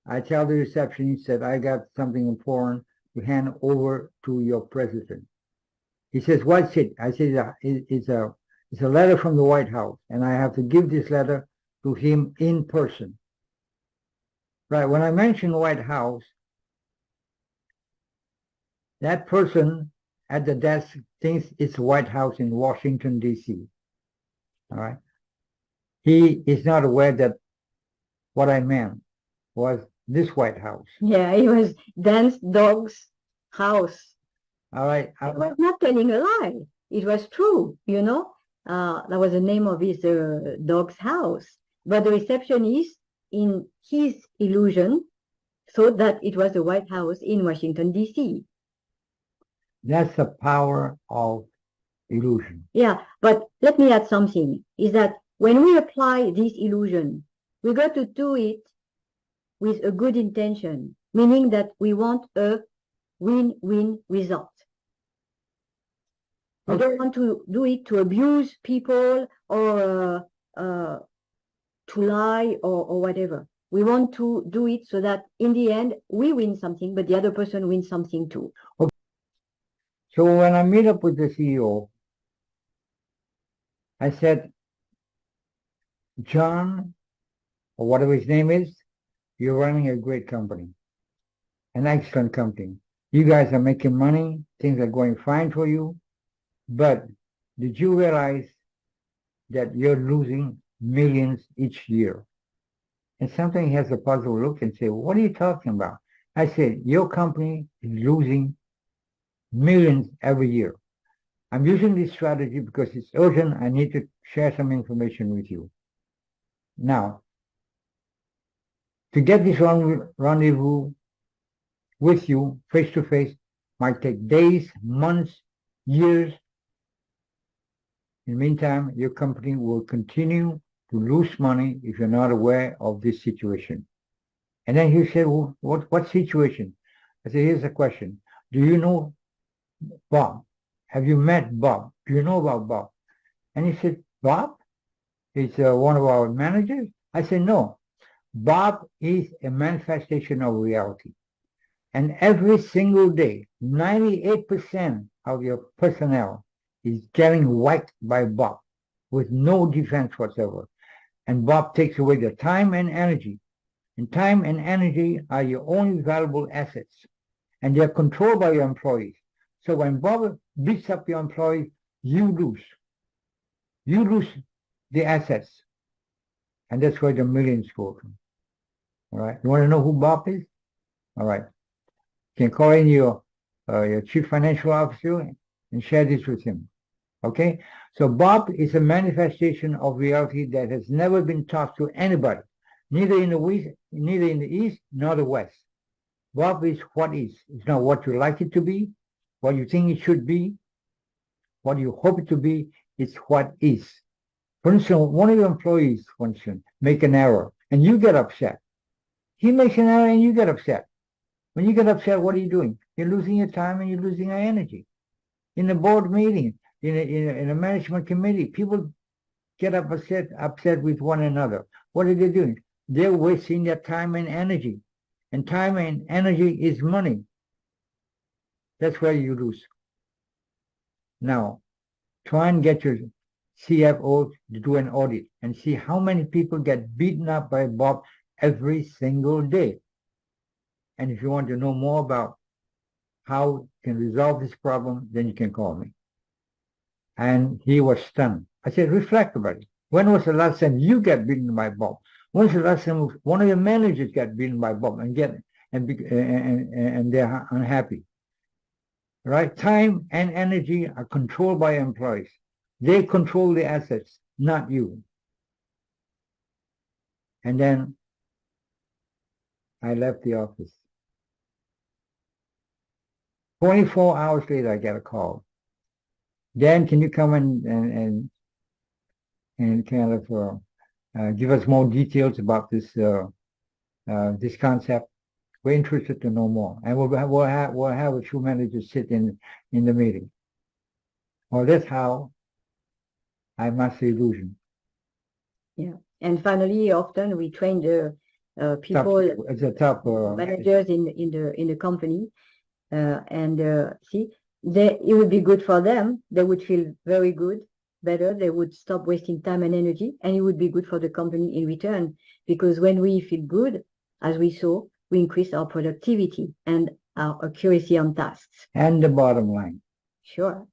[SPEAKER 1] I tell the receptionist that I got something important to hand over to your president. He says, what's it? I said, it's a letter from the White House, and I have to give this letter to him in person. Right, when I mention White House, that person at the desk thinks it's White House in Washington, D.C. All right. He is not aware that what I meant was this White House.
[SPEAKER 2] Yeah, it was Dan's dog's house.
[SPEAKER 1] All right.
[SPEAKER 2] I was not telling a lie. It was true, you know. That was the name of his dog's house. But the receptionist, in his illusion, thought that it was the White House in Washington, D.C.
[SPEAKER 1] That's the power of illusion.
[SPEAKER 2] Yeah, but let me add something, is that when we apply this illusion, we got to do it with a good intention, meaning that we want a win-win result. We don't want to do it to abuse people or to lie or whatever. We want to do it so that in the end, we win something, but the other person wins something too.
[SPEAKER 1] Okay. So when I meet up with the CEO, I said, John, or whatever his name is, you're running a great company, an excellent company. You guys are making money. Things are going fine for you. But did you realize that you're losing millions each year? And something has a puzzled look and say, what are you talking about? I said, your company is losing millions every year. I'm using this strategy because it's urgent. I need to share some information with you. Now, to get this rendezvous with you face to face might take days, months, years. In the meantime, your company will continue to lose money if you're not aware of this situation. And then he said, well, what situation? I said, here's the question. Do you know Bob? Have you met Bob? Do you know about Bob? And he said, Bob? He's one of our managers? I said, no. Bob is a manifestation of reality. And every single day, 98% of your personnel is getting whacked by Bob with no defense whatsoever. And Bob takes away the time and energy. And time and energy are your only valuable assets. And they're controlled by your employees. So when Bob beats up your employees, you lose. You lose the assets. And that's where the millions go from. All right. You want to know who Bob is? All right. You can call in your chief financial officer and share this with him. Okay? So Bob is a manifestation of reality that has never been taught to anybody, neither in the East nor the West. Bob is what is. It's not what you like it to be, what you think it should be, what you hope it to be. It's what is. For instance, one of your employees, for instance, make an error and you get upset. He makes an error and you get upset. When you get upset, what are you doing? You're losing your time and you're losing your energy. In a board meeting, in a management committee, people get upset with one another. What are they doing? They're wasting their time and energy. And time and energy is money. That's where you lose. Now, try and get your CFO to do an audit and see how many people get beaten up by Bob every single day. And if you want to know more about how you can resolve this problem, then you can call me. And he was stunned. I said, reflect about it. When was the last time you got beaten by Bob? When was the last time one of your managers got beaten by Bob and they're unhappy? Right? Time and energy are controlled by employees. They control the assets, not you. And then I left the office. 24 hours later, I get a call. Dan, can you come and kind of give us more details about this this concept? We're interested to know more, and we'll have a few managers sit in the meeting. Well, that's how I master illusion.
[SPEAKER 2] Yeah, and finally, often we train the people,
[SPEAKER 1] it's a top
[SPEAKER 2] managers in the company, and see, it would be good for them. They would feel very good, better. They would stop wasting time and energy, and it would be good for the company in return. Because when we feel good, as we saw, we increase our productivity and our accuracy on tasks.
[SPEAKER 1] And the bottom line.
[SPEAKER 2] Sure.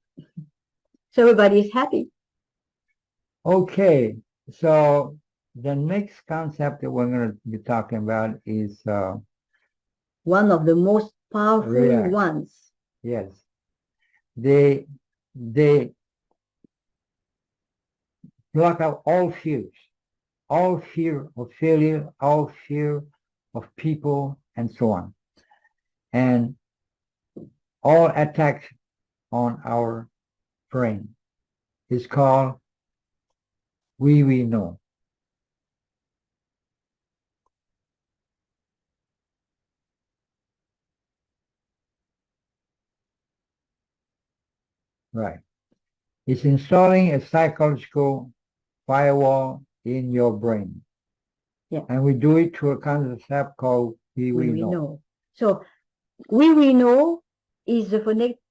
[SPEAKER 2] So everybody is happy.
[SPEAKER 1] Okay, so the next concept that we're going to be talking about is
[SPEAKER 2] one of the most powerful
[SPEAKER 1] Yeah.
[SPEAKER 2] ones.
[SPEAKER 1] yes, they block out all fears, all fear of failure, all fear of people, and so on, and all attacks on our brain is called we know. Right. It's installing a psychological firewall in your brain.
[SPEAKER 2] Yeah.
[SPEAKER 1] And we do it through a concept called we know.
[SPEAKER 2] So we know is the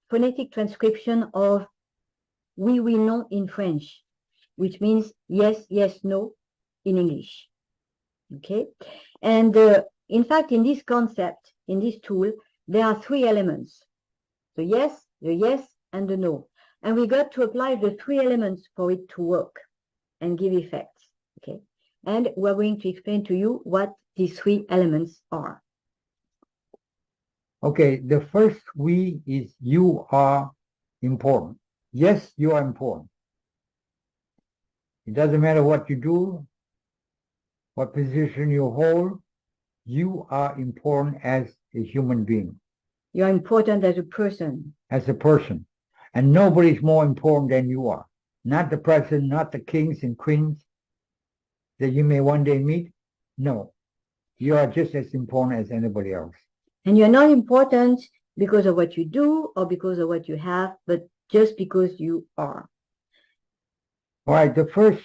[SPEAKER 2] phonetic transcription of we know in French, which means yes, yes, no in English. Okay. And in fact, in this concept, in this tool, there are three elements: the yes, and the no. And we got to apply the three elements for it to work and give effects. Okay. And we're going to explain to you what these three elements are.
[SPEAKER 1] Okay, the first we is you are important. Yes, you are important. It doesn't matter what you do, what position you hold, you are important as a human being.
[SPEAKER 2] You're important as a person.
[SPEAKER 1] As a person. And nobody's more important than you are. Not the president, not the kings and queens that you may one day meet. No, you are just as important as anybody else.
[SPEAKER 2] And you're not important because of what you do or because of what you have, but just because you are.
[SPEAKER 1] All right, the first,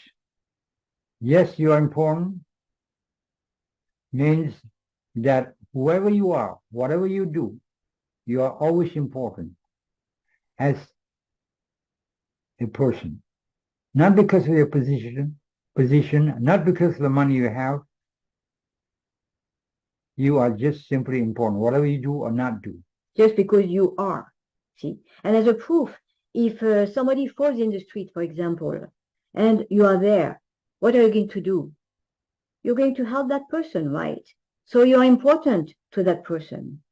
[SPEAKER 1] yes, you are important, means that whoever you are, whatever you do, you are always important as a person. Not because of your position, not because of the money you have. You are just simply important, whatever you do or not do.
[SPEAKER 2] Just because you are, see? And as a proof, if somebody falls in the street, for example, and you are there, what are you going to do? You're going to help that person, right? So you are important to that person.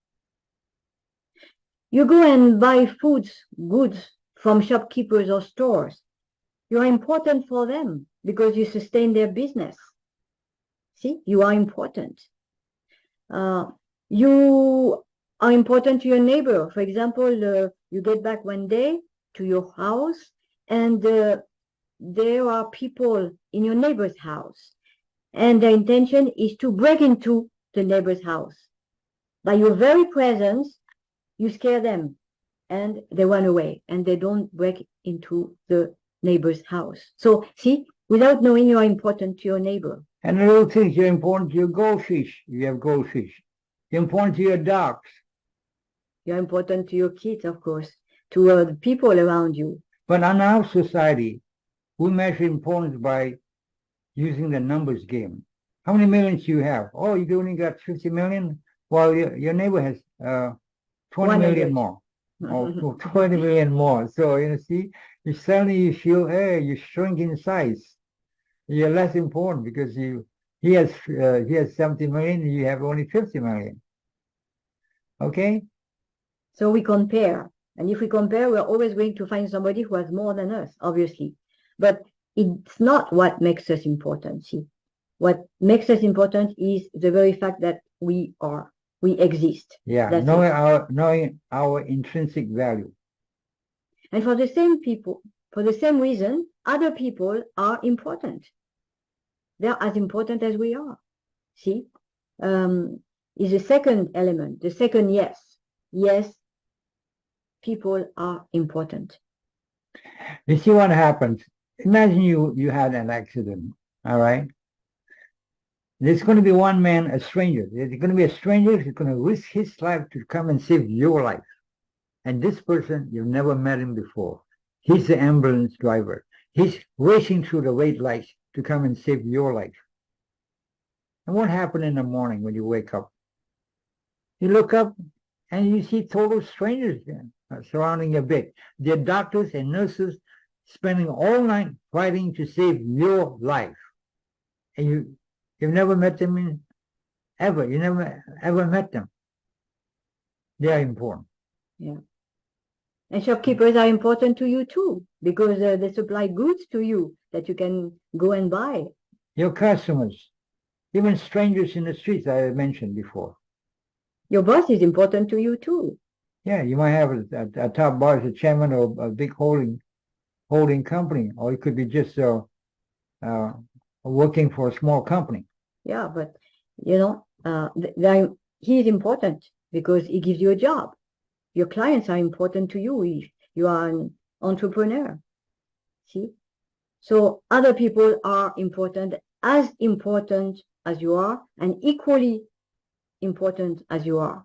[SPEAKER 2] You go and buy goods from shopkeepers or stores. You are important for them because you sustain their business. See, you are important. You are important to your neighbor. For example, you get back one day to your house and there are people in your neighbor's house and their intention is to break into the neighbor's house. By your very presence, you scare them and they run away and they don't break into the neighbor's house. So see, without knowing, you are important to your neighbor.
[SPEAKER 1] And the little things, you're important to your goldfish. You have goldfish. You're important to your dogs.
[SPEAKER 2] You're important to your kids, of course, to the people around you.
[SPEAKER 1] But in our society, we measure importance by using the numbers game. How many millions do you have? Oh, you only got 50 million? Well, your neighbor has 20 million more. Or 20 million more. So, see, you feel, hey, you shrink in size. You're less important because he has 70 million, you have only 50 million. Okay?
[SPEAKER 2] So we compare. And if we compare, we're always going to find somebody who has more than us, obviously. But it's not what makes us important. See, what makes us important is the very fact that we exist.
[SPEAKER 1] Yeah, knowing our intrinsic value.
[SPEAKER 2] And for the same reason, other people are important. They're as important as we are. See, is the second element, the second yes. Yes, people are important.
[SPEAKER 1] You see what happens? Imagine you had an accident, all right? There's going to be one man, a stranger. There's going to be a stranger who's going to risk his life to come and save your life. And this person, you've never met him before. He's the ambulance driver. He's racing through the red lights to come and save your life. And what happened in the morning when you wake up? You look up and you see total strangers surrounding your bed. They're doctors and nurses spending all night fighting to save your life. And you've never met them ever. You never ever met them. They are important.
[SPEAKER 2] Yeah. And shopkeepers are important to you too, because they supply goods to you that you can go and buy.
[SPEAKER 1] Your customers, even strangers in the streets, I mentioned before.
[SPEAKER 2] Your boss is important to you too.
[SPEAKER 1] Yeah, you might have a top boss, a chairman of a big holding company, or it could be just working for a small company.
[SPEAKER 2] Yeah, but he is important because he gives you a job. Your clients are important to you if you are an entrepreneur. See? So other people are important as you are, and equally important as you are.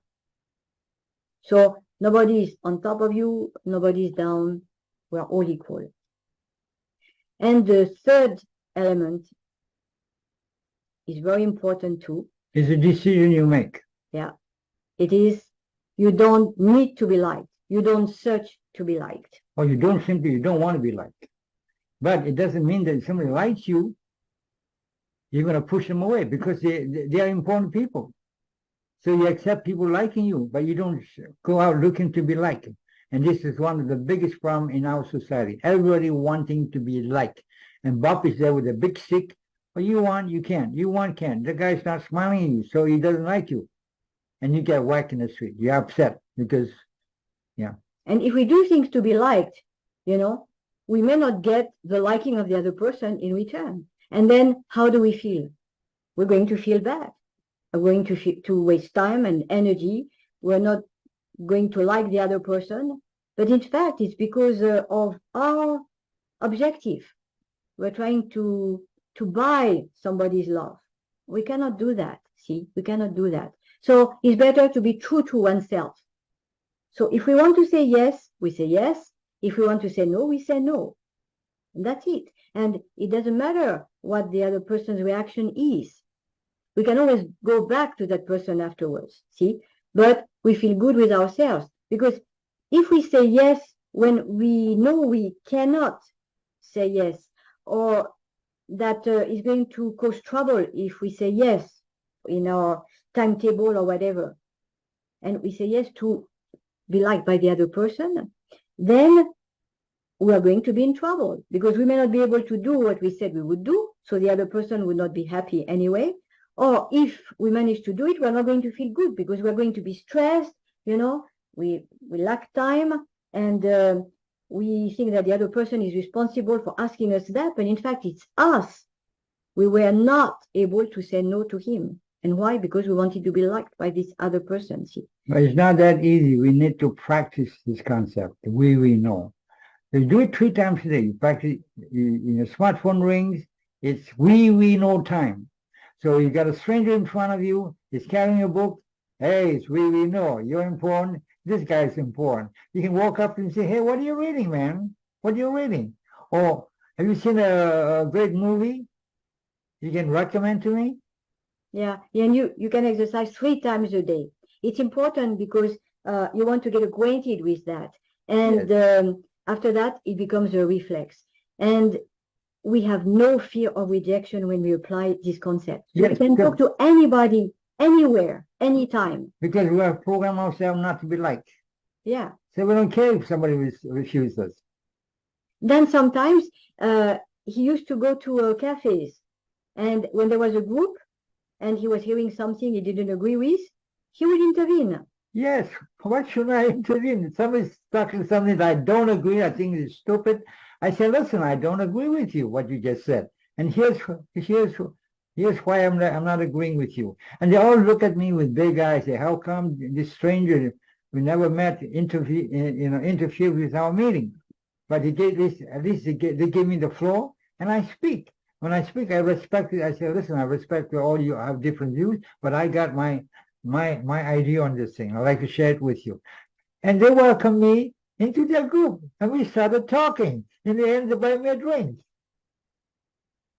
[SPEAKER 2] So nobody is on top of you, nobody is down. We are all equal. And the third element is very important too.
[SPEAKER 1] It's a decision you make.
[SPEAKER 2] Yeah. It is, you don't need to be liked. You don't search to be liked.
[SPEAKER 1] Or you don't want to be liked. But it doesn't mean that if somebody likes you, you're going to push them away, because they are important people. So you accept people liking you, but you don't go out looking to be liked. And this is one of the biggest problems in our society. Everybody wanting to be liked. And Bob is there with a big stick. Well, you want, you can't. You want, can't. The guy's not smiling at you, so he doesn't like you. And you get whacked in the street. You're upset because, yeah.
[SPEAKER 2] And if we do things to be liked, we may not get the liking of the other person in return. And then how do we feel? We're going to feel bad. We're going to waste time and energy. We're not going to like the other person. But in fact, it's because of our objective. We're trying to buy somebody's love. We cannot do that. See, we cannot do that. So it's better to be true to oneself. So if we want to say yes, we say yes. If we want to say no, we say no. And that's it. And it doesn't matter what the other person's reaction is. We can always go back to that person afterwards, see? But we feel good with ourselves, because if we say yes when we know we cannot say yes, or that is going to cause trouble if we say yes in our timetable or whatever, and we say yes to be liked by the other person, then we are going to be in trouble, because we may not be able to do what we said we would do, so the other person would not be happy anyway. Or if we manage to do it, we're not going to feel good, because we're going to be stressed, we lack time, and we think that the other person is responsible for asking us that, but in fact it's us. We were not able to say no to him. And why? Because we wanted to be liked by this other person. See?
[SPEAKER 1] But it's not that easy. We need to practice this concept, the way we know. You do it 3 times a day. You practice, your smartphone rings, it's we know time. So you got a stranger in front of you, he's carrying a book. Hey, it's we know. You're important. This guy's important. You can walk up and say, hey, what are you reading, man? What are you reading? Or have you seen a great movie you can recommend to me?
[SPEAKER 2] Yeah, and you can exercise 3 times a day. It's important because you want to get acquainted with that. And yes. After that, it becomes a reflex. And we have no fear of rejection when we apply this concept. So yes, we can talk to anybody, anywhere, anytime.
[SPEAKER 1] Because we have programmed ourselves not to be liked.
[SPEAKER 2] Yeah.
[SPEAKER 1] So we don't care if somebody refuses us.
[SPEAKER 2] Then sometimes he used to go to cafes. And when there was a group and he was hearing something he didn't agree with, he would intervene.
[SPEAKER 1] Yes. Why should I intervene? If somebody's talking something that I don't agree, I think is stupid. I say, listen, I don't agree with you, what you just said. And here's why I'm not agreeing with you. And they all look at me with big eyes. Say, how come this stranger we never met interfered with our meeting? But at least they give me the floor and I speak. When I speak, I respect it. I say, listen, I respect all you have different views, but I got my idea on this thing. I'd like to share it with you. And they welcomed me into their group. And we started talking. In the end, they buy me a drink.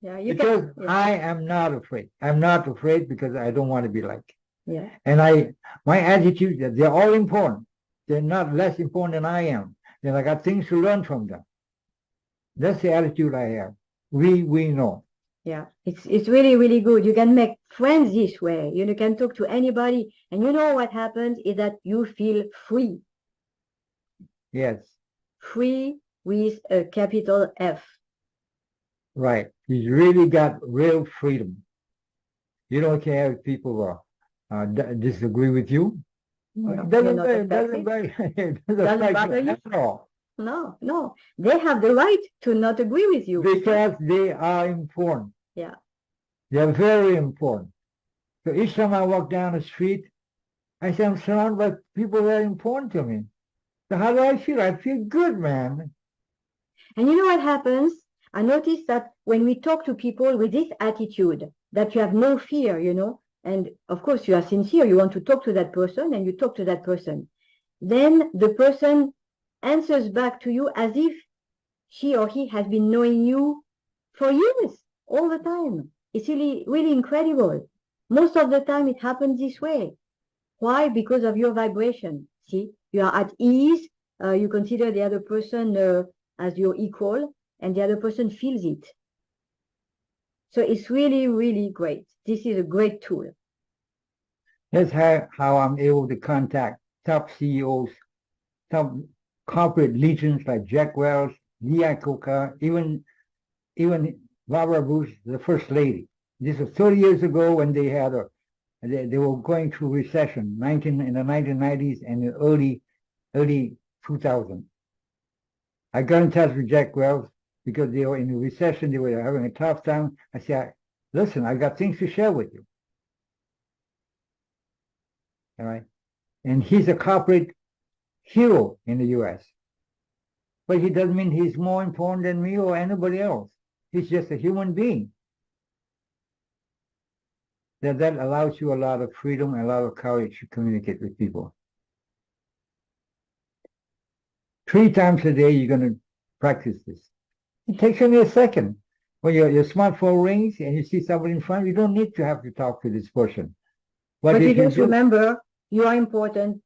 [SPEAKER 2] Yeah, you
[SPEAKER 1] Because
[SPEAKER 2] can.
[SPEAKER 1] I am not afraid. I'm not afraid because I don't want to be like.
[SPEAKER 2] Yeah.
[SPEAKER 1] And my attitude that they're all important. They're not less important than I am. Then I got things to learn from them. That's the attitude I have. We know.
[SPEAKER 2] Yeah, it's really, really good. You can make friends this way. You can talk to anybody, and you know what happens is that you feel free.
[SPEAKER 1] Yes.
[SPEAKER 2] Free with a capital F.
[SPEAKER 1] Right. He's really got real freedom. You don't care if people disagree with you.
[SPEAKER 2] No,
[SPEAKER 1] It doesn't
[SPEAKER 2] affected.
[SPEAKER 1] doesn't
[SPEAKER 2] bother you?
[SPEAKER 1] at all.
[SPEAKER 2] No. They have the right to not agree with you.
[SPEAKER 1] Because they are important.
[SPEAKER 2] Yeah.
[SPEAKER 1] They're very important. So each time I walk down the street, I say I'm surrounded by people that are important to me. So how do I feel? I feel good, man.
[SPEAKER 2] And you know what happens? I noticed that when we talk to people with this attitude, that you have no fear, and of course you are sincere, you want to talk to that person and you talk to that person, then the person answers back to you as if she or he has been knowing you for years, all the time. It's really, really incredible. Most of the time it happens this way. Why? Because of your vibration. See, you are at ease. You consider the other person as your equal, and the other person feels it. So it's really, really great. This is a great tool.
[SPEAKER 1] That's how I'm able to contact top CEOs, top corporate legends like Jack Welch, Lee Iacocca, even Barbara Bush, the first lady. This was 30 years ago when they had they were going through recession, in the 1990s and the early 2000s. I got in touch with Jack Welch because they were in a recession. They were having a tough time. I said, listen, I got things to share with you. All right. And he's a corporate hero in the U.S. But he doesn't mean he's more important than me or anybody else. He's just a human being. That allows you a lot of freedom and a lot of courage to communicate with people. 3 times a day, you're going to practice this. It takes only a second. When your smartphone rings and you see somebody in front, you don't need to have to talk to this person.
[SPEAKER 2] But you just remember, you are important.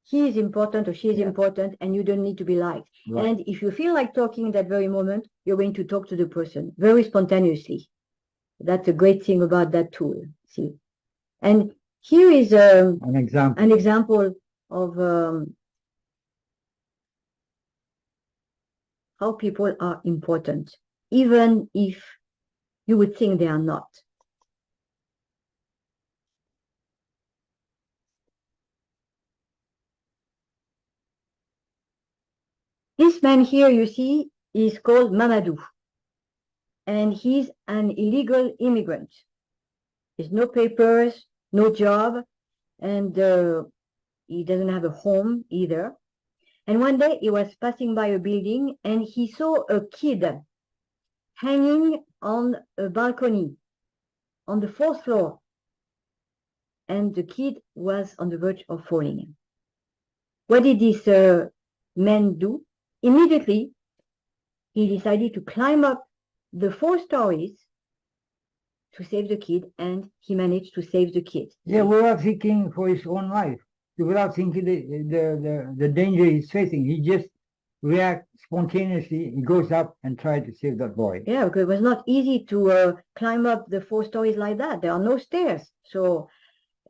[SPEAKER 2] He is important or she is important, and you don't need to be liked. Right. And if you feel like talking at that very moment, you're going to talk to the person very spontaneously. That's a great thing about that tool. See, and here is an example of how people are important, even if you would think they are not. This man here, you see, is called Mamadou, and he's an illegal immigrant. There's no papers, no job, and he doesn't have a home either. And one day he was passing by a building and he saw a kid hanging on a balcony on the 4th floor. And the kid was on the verge of falling. What did this man do? Immediately, he decided to climb up the 4 stories to save the kid, and he managed to save the kid.
[SPEAKER 1] Yeah, without thinking for his own life, without thinking the danger he's facing. He just reacts spontaneously. He goes up and tries to save that boy.
[SPEAKER 2] Yeah, because it was not easy to climb up the 4 stories like that. There are no stairs. So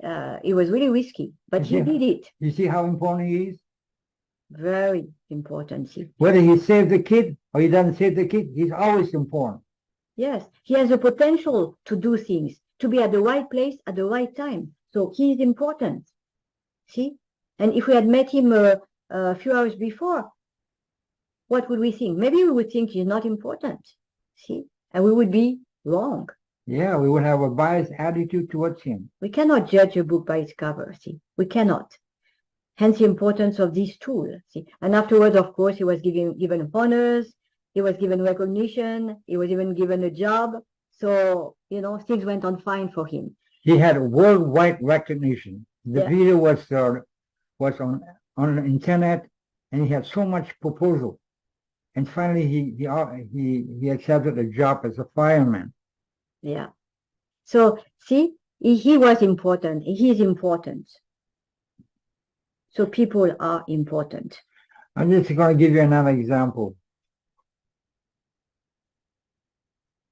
[SPEAKER 2] it was really risky, but he did it.
[SPEAKER 1] You see how important he is?
[SPEAKER 2] Very important. See?
[SPEAKER 1] Whether he saved the kid or he doesn't save the kid, he's always important.
[SPEAKER 2] Yes, he has the potential to do things, to be at the right place at the right time. So he is important. See? And if we had met him a few hours before, what would we think? Maybe we would think he's not important. See? And we would be wrong.
[SPEAKER 1] Yeah, we would have a biased attitude towards him.
[SPEAKER 2] We cannot judge a book by its cover. See? We cannot. Hence the importance of this tool. See? And afterwards, of course, he was given honors. He was given recognition. He was even given a job. So, things went on fine for him.
[SPEAKER 1] He had worldwide recognition. The video was on the internet, and he had so much proposal. And finally, he accepted a job as a fireman.
[SPEAKER 2] Yeah. So see, he was important. He is important. So people are important.
[SPEAKER 1] I'm just going to give you another example.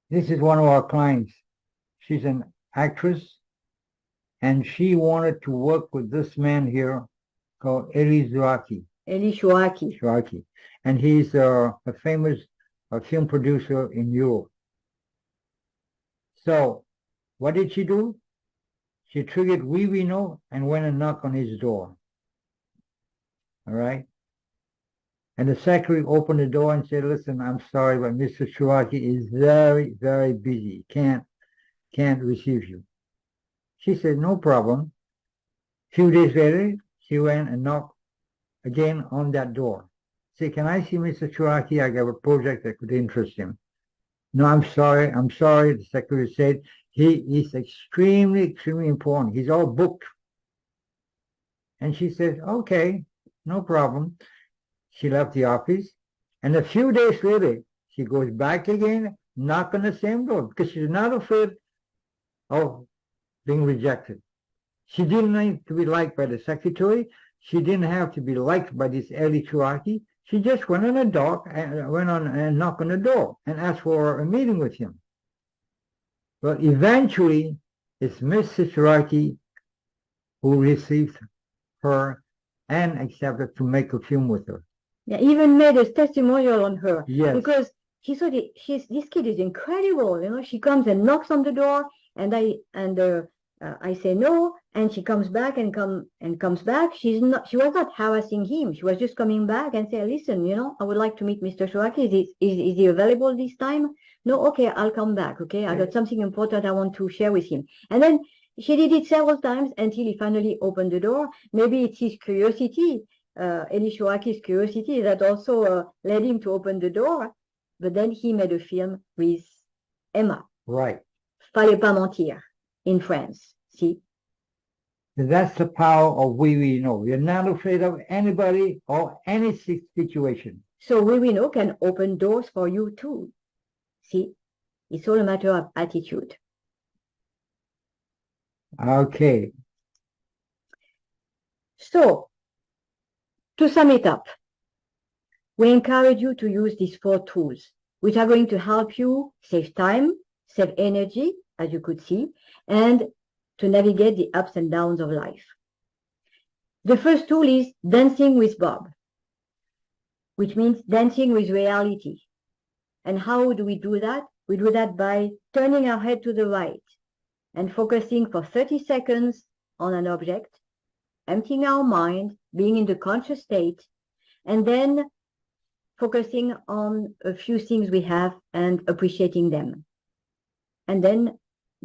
[SPEAKER 1] This is one of our clients. She's an actress, and she wanted to work with this man here called Eli Zouaki.
[SPEAKER 2] Eli Chouaki.
[SPEAKER 1] Chouaki. And he's a famous film producer in Europe. So, what did she do? She triggered Wiwino and went and knocked on his door. All right? And the secretary opened the door and said, listen, I'm sorry, but Mr. Chouaki is very, very busy. Can't receive you. She said, no problem. A few days later, she went and knocked again on that door. Say, can I see Mr. Chouaki? I got a project that could interest him. No, I'm sorry, the secretary said. He is extremely, extremely important. He's all booked. And she said, okay, no problem. She left the office. And a few days later, she goes back again, knock on the same door, because she's not afraid of being rejected. She didn't need to be liked by the secretary. She didn't have to be liked by this Eli Chouaki. She just went on and knocked on the door and asked for a meeting with him. But eventually, it's Mr. Chouaki who received her and accepted to make a film with her.
[SPEAKER 2] Yeah, even made a testimonial on her.
[SPEAKER 1] Yes.
[SPEAKER 2] Because he thought this kid is incredible. You know, she comes and knocks on the door, and I say no, and she comes back and comes back. She was not harassing him. She was just coming back and say, listen, you know, I would like to meet Mr. Chouaki. Is he available this time? No, okay, I'll come back. Okay, I got something important I want to share with him. And then she did it several times until he finally opened the door. Maybe it's his curiosity, Eli Chouaki's curiosity, that also led him to open the door. But then he made a film with Emma.
[SPEAKER 1] Right.
[SPEAKER 2] Fallait pas mentir in France. See?
[SPEAKER 1] That's the power of Wiwino. You're not afraid of anybody or any situation.
[SPEAKER 2] So Wiwino can open doors for you too. See? It's all a matter of attitude.
[SPEAKER 1] Okay.
[SPEAKER 2] So, to sum it up, we encourage you to use these 4 tools, which are going to help you save time, save energy, as you could see, and to navigate the ups and downs of life. The first tool is dancing with Bob, which means dancing with reality. And how do we do that? We do that by turning our head to the right and focusing for 30 seconds on an object, emptying our mind, being in the conscious state, and then focusing on a few things we have and appreciating them. And then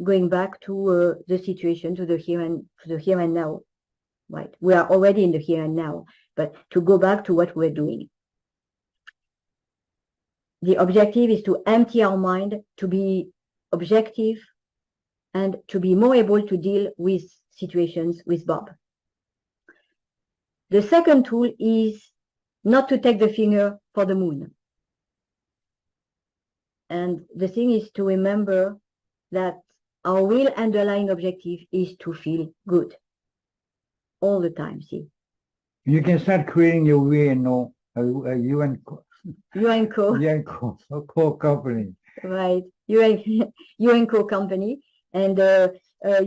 [SPEAKER 2] going back to the situation, to the here and now. Right? We are already in the here and now, but to go back to what we're doing. The objective is to empty our mind, to be objective, and to be more able to deal with situations with Bob. The second tool is not to take the finger for the moon. And the thing is to remember that our real underlying objective is to feel good all the time, see?
[SPEAKER 1] You can start creating your Wiwino, UN Co company.
[SPEAKER 2] Right, UN Co company. And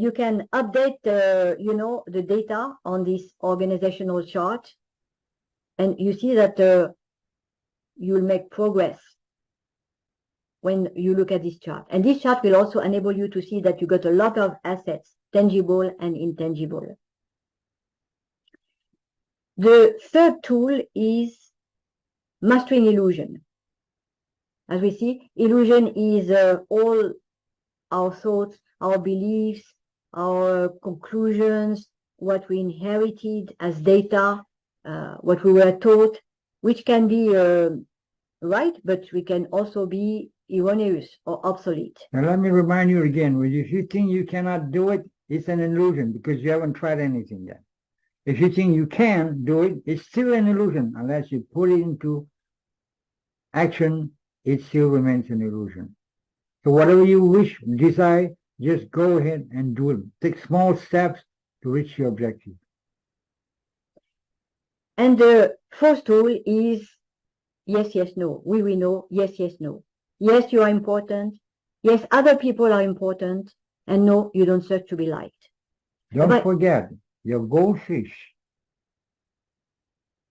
[SPEAKER 2] you can update, you know, the data on this organizational chart. And you see that you'll make progress when you look at this chart. And this chart will also enable you to see that you got a lot of assets, tangible and intangible. The third tool is mastering illusion. As we see, illusion is all our thoughts, our beliefs, our conclusions, what we inherited as data, what we were taught, which can be right, but we can also be erroneous or obsolete.
[SPEAKER 1] Now let me remind you again, if you think you cannot do it, it's an illusion because you haven't tried anything yet. If you think you can do it, it's still an illusion. Unless you put it into action, it still remains an illusion. So whatever you wish, desire, just go ahead and do it. Take small steps to reach your objective.
[SPEAKER 2] And the first rule is yes, yes, no. We know, yes, yes, no. Yes, you are important. Yes, other people are important. And no, you don't search to be liked.
[SPEAKER 1] Don't forget your goldfish.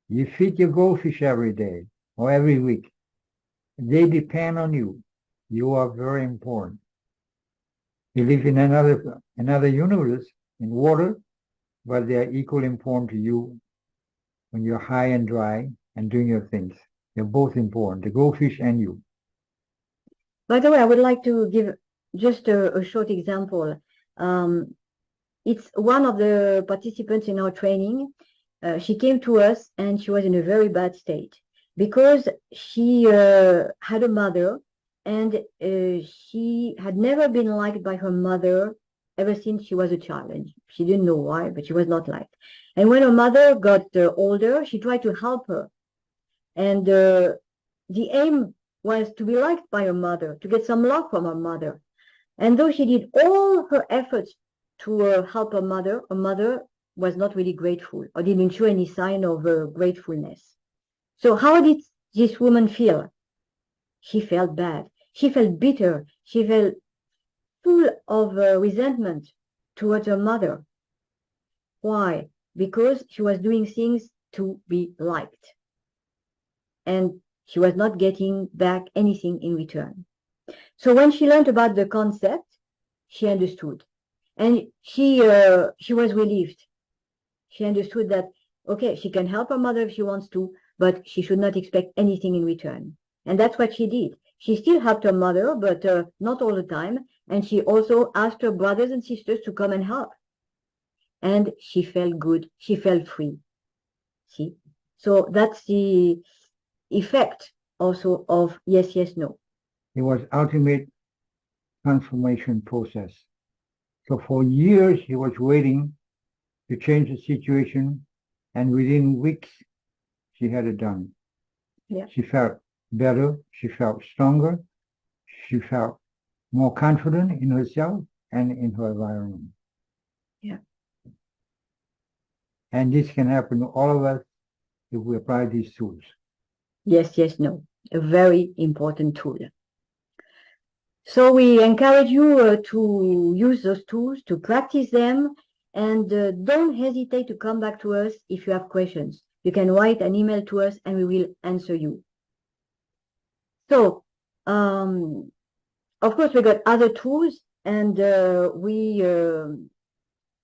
[SPEAKER 1] You feed your goldfish every day or every week. They depend on you. You are very important. You live in another universe in water, but they are equally important to you when you're high and dry and doing your things. They're both important, the goldfish and you.
[SPEAKER 2] By the way, I would like to give just a short example. It's one of the participants in our training. She came to us and she was in a very bad state because she had a mother and she had never been liked by her mother ever since she was a child. And she didn't know why, but she was not liked. And when her mother got older, she tried to help her. And the aim was to be liked by her mother, to get some love from her mother. And though she did all her efforts to help her mother was not really grateful or didn't show any sign of gratefulness. So how did this woman feel? She felt bad. She felt bitter. She felt full of resentment towards her mother. Why? Because she was doing things to be liked. And she was not getting back anything in return. So when she learned about the concept, she understood. And she was relieved. She understood that, okay, she can help her mother if she wants to, but she should not expect anything in return. And that's what she did. She still helped her mother, but not all the time. And she also asked her brothers and sisters to come and help. And she felt good. She felt free. See? So that's the effect also of yes, yes, no.
[SPEAKER 1] It was ultimate transformation process. So for years, he was waiting to change the situation, and within weeks, she had it done.
[SPEAKER 2] Yeah.
[SPEAKER 1] She felt better. She felt stronger. She felt more confident in herself and in her environment.
[SPEAKER 2] Yeah.
[SPEAKER 1] And this can happen to all of us if we apply these tools.
[SPEAKER 2] Yes, yes, no. A very important tool. So we encourage you to use those tools, to practice them, and don't hesitate to come back to us if you have questions. You can write an email to us and we will answer you. So, of course, we got other tools, and we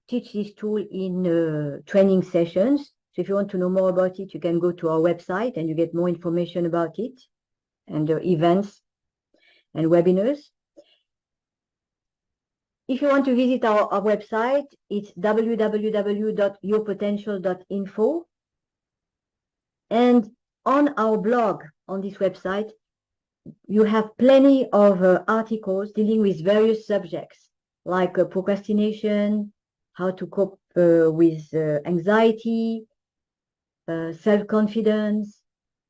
[SPEAKER 2] teach this tool in training sessions. So if you want to know more about it, you can go to our website and you get more information about it and events and webinars. If you want to visit our website, it's www.yourpotential.info. And on our blog on this website, you have plenty of articles dealing with various subjects like procrastination, how to cope with anxiety, self-confidence,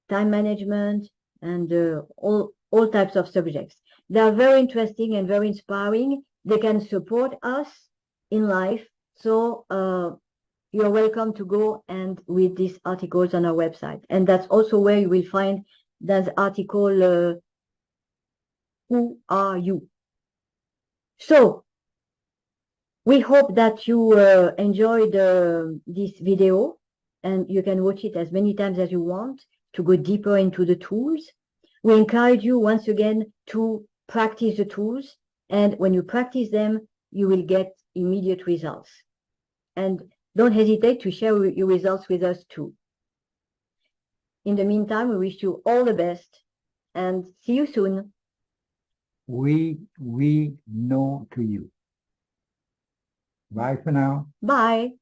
[SPEAKER 2] time management, and all types of subjects. They are very interesting and very inspiring. They can support us in life. So you're welcome to go and read these articles on our website. And that's also where you will find that article, Who Are You? So we hope that you enjoyed this video, and you can watch it as many times as you want to go deeper into the tools. We encourage you once again to practice the tools, and when you practice them, you will get immediate results. And don't hesitate to share your results with us too. In the meantime, we wish you all the best and see you soon.
[SPEAKER 1] We know to you. Bye for now.
[SPEAKER 2] Bye.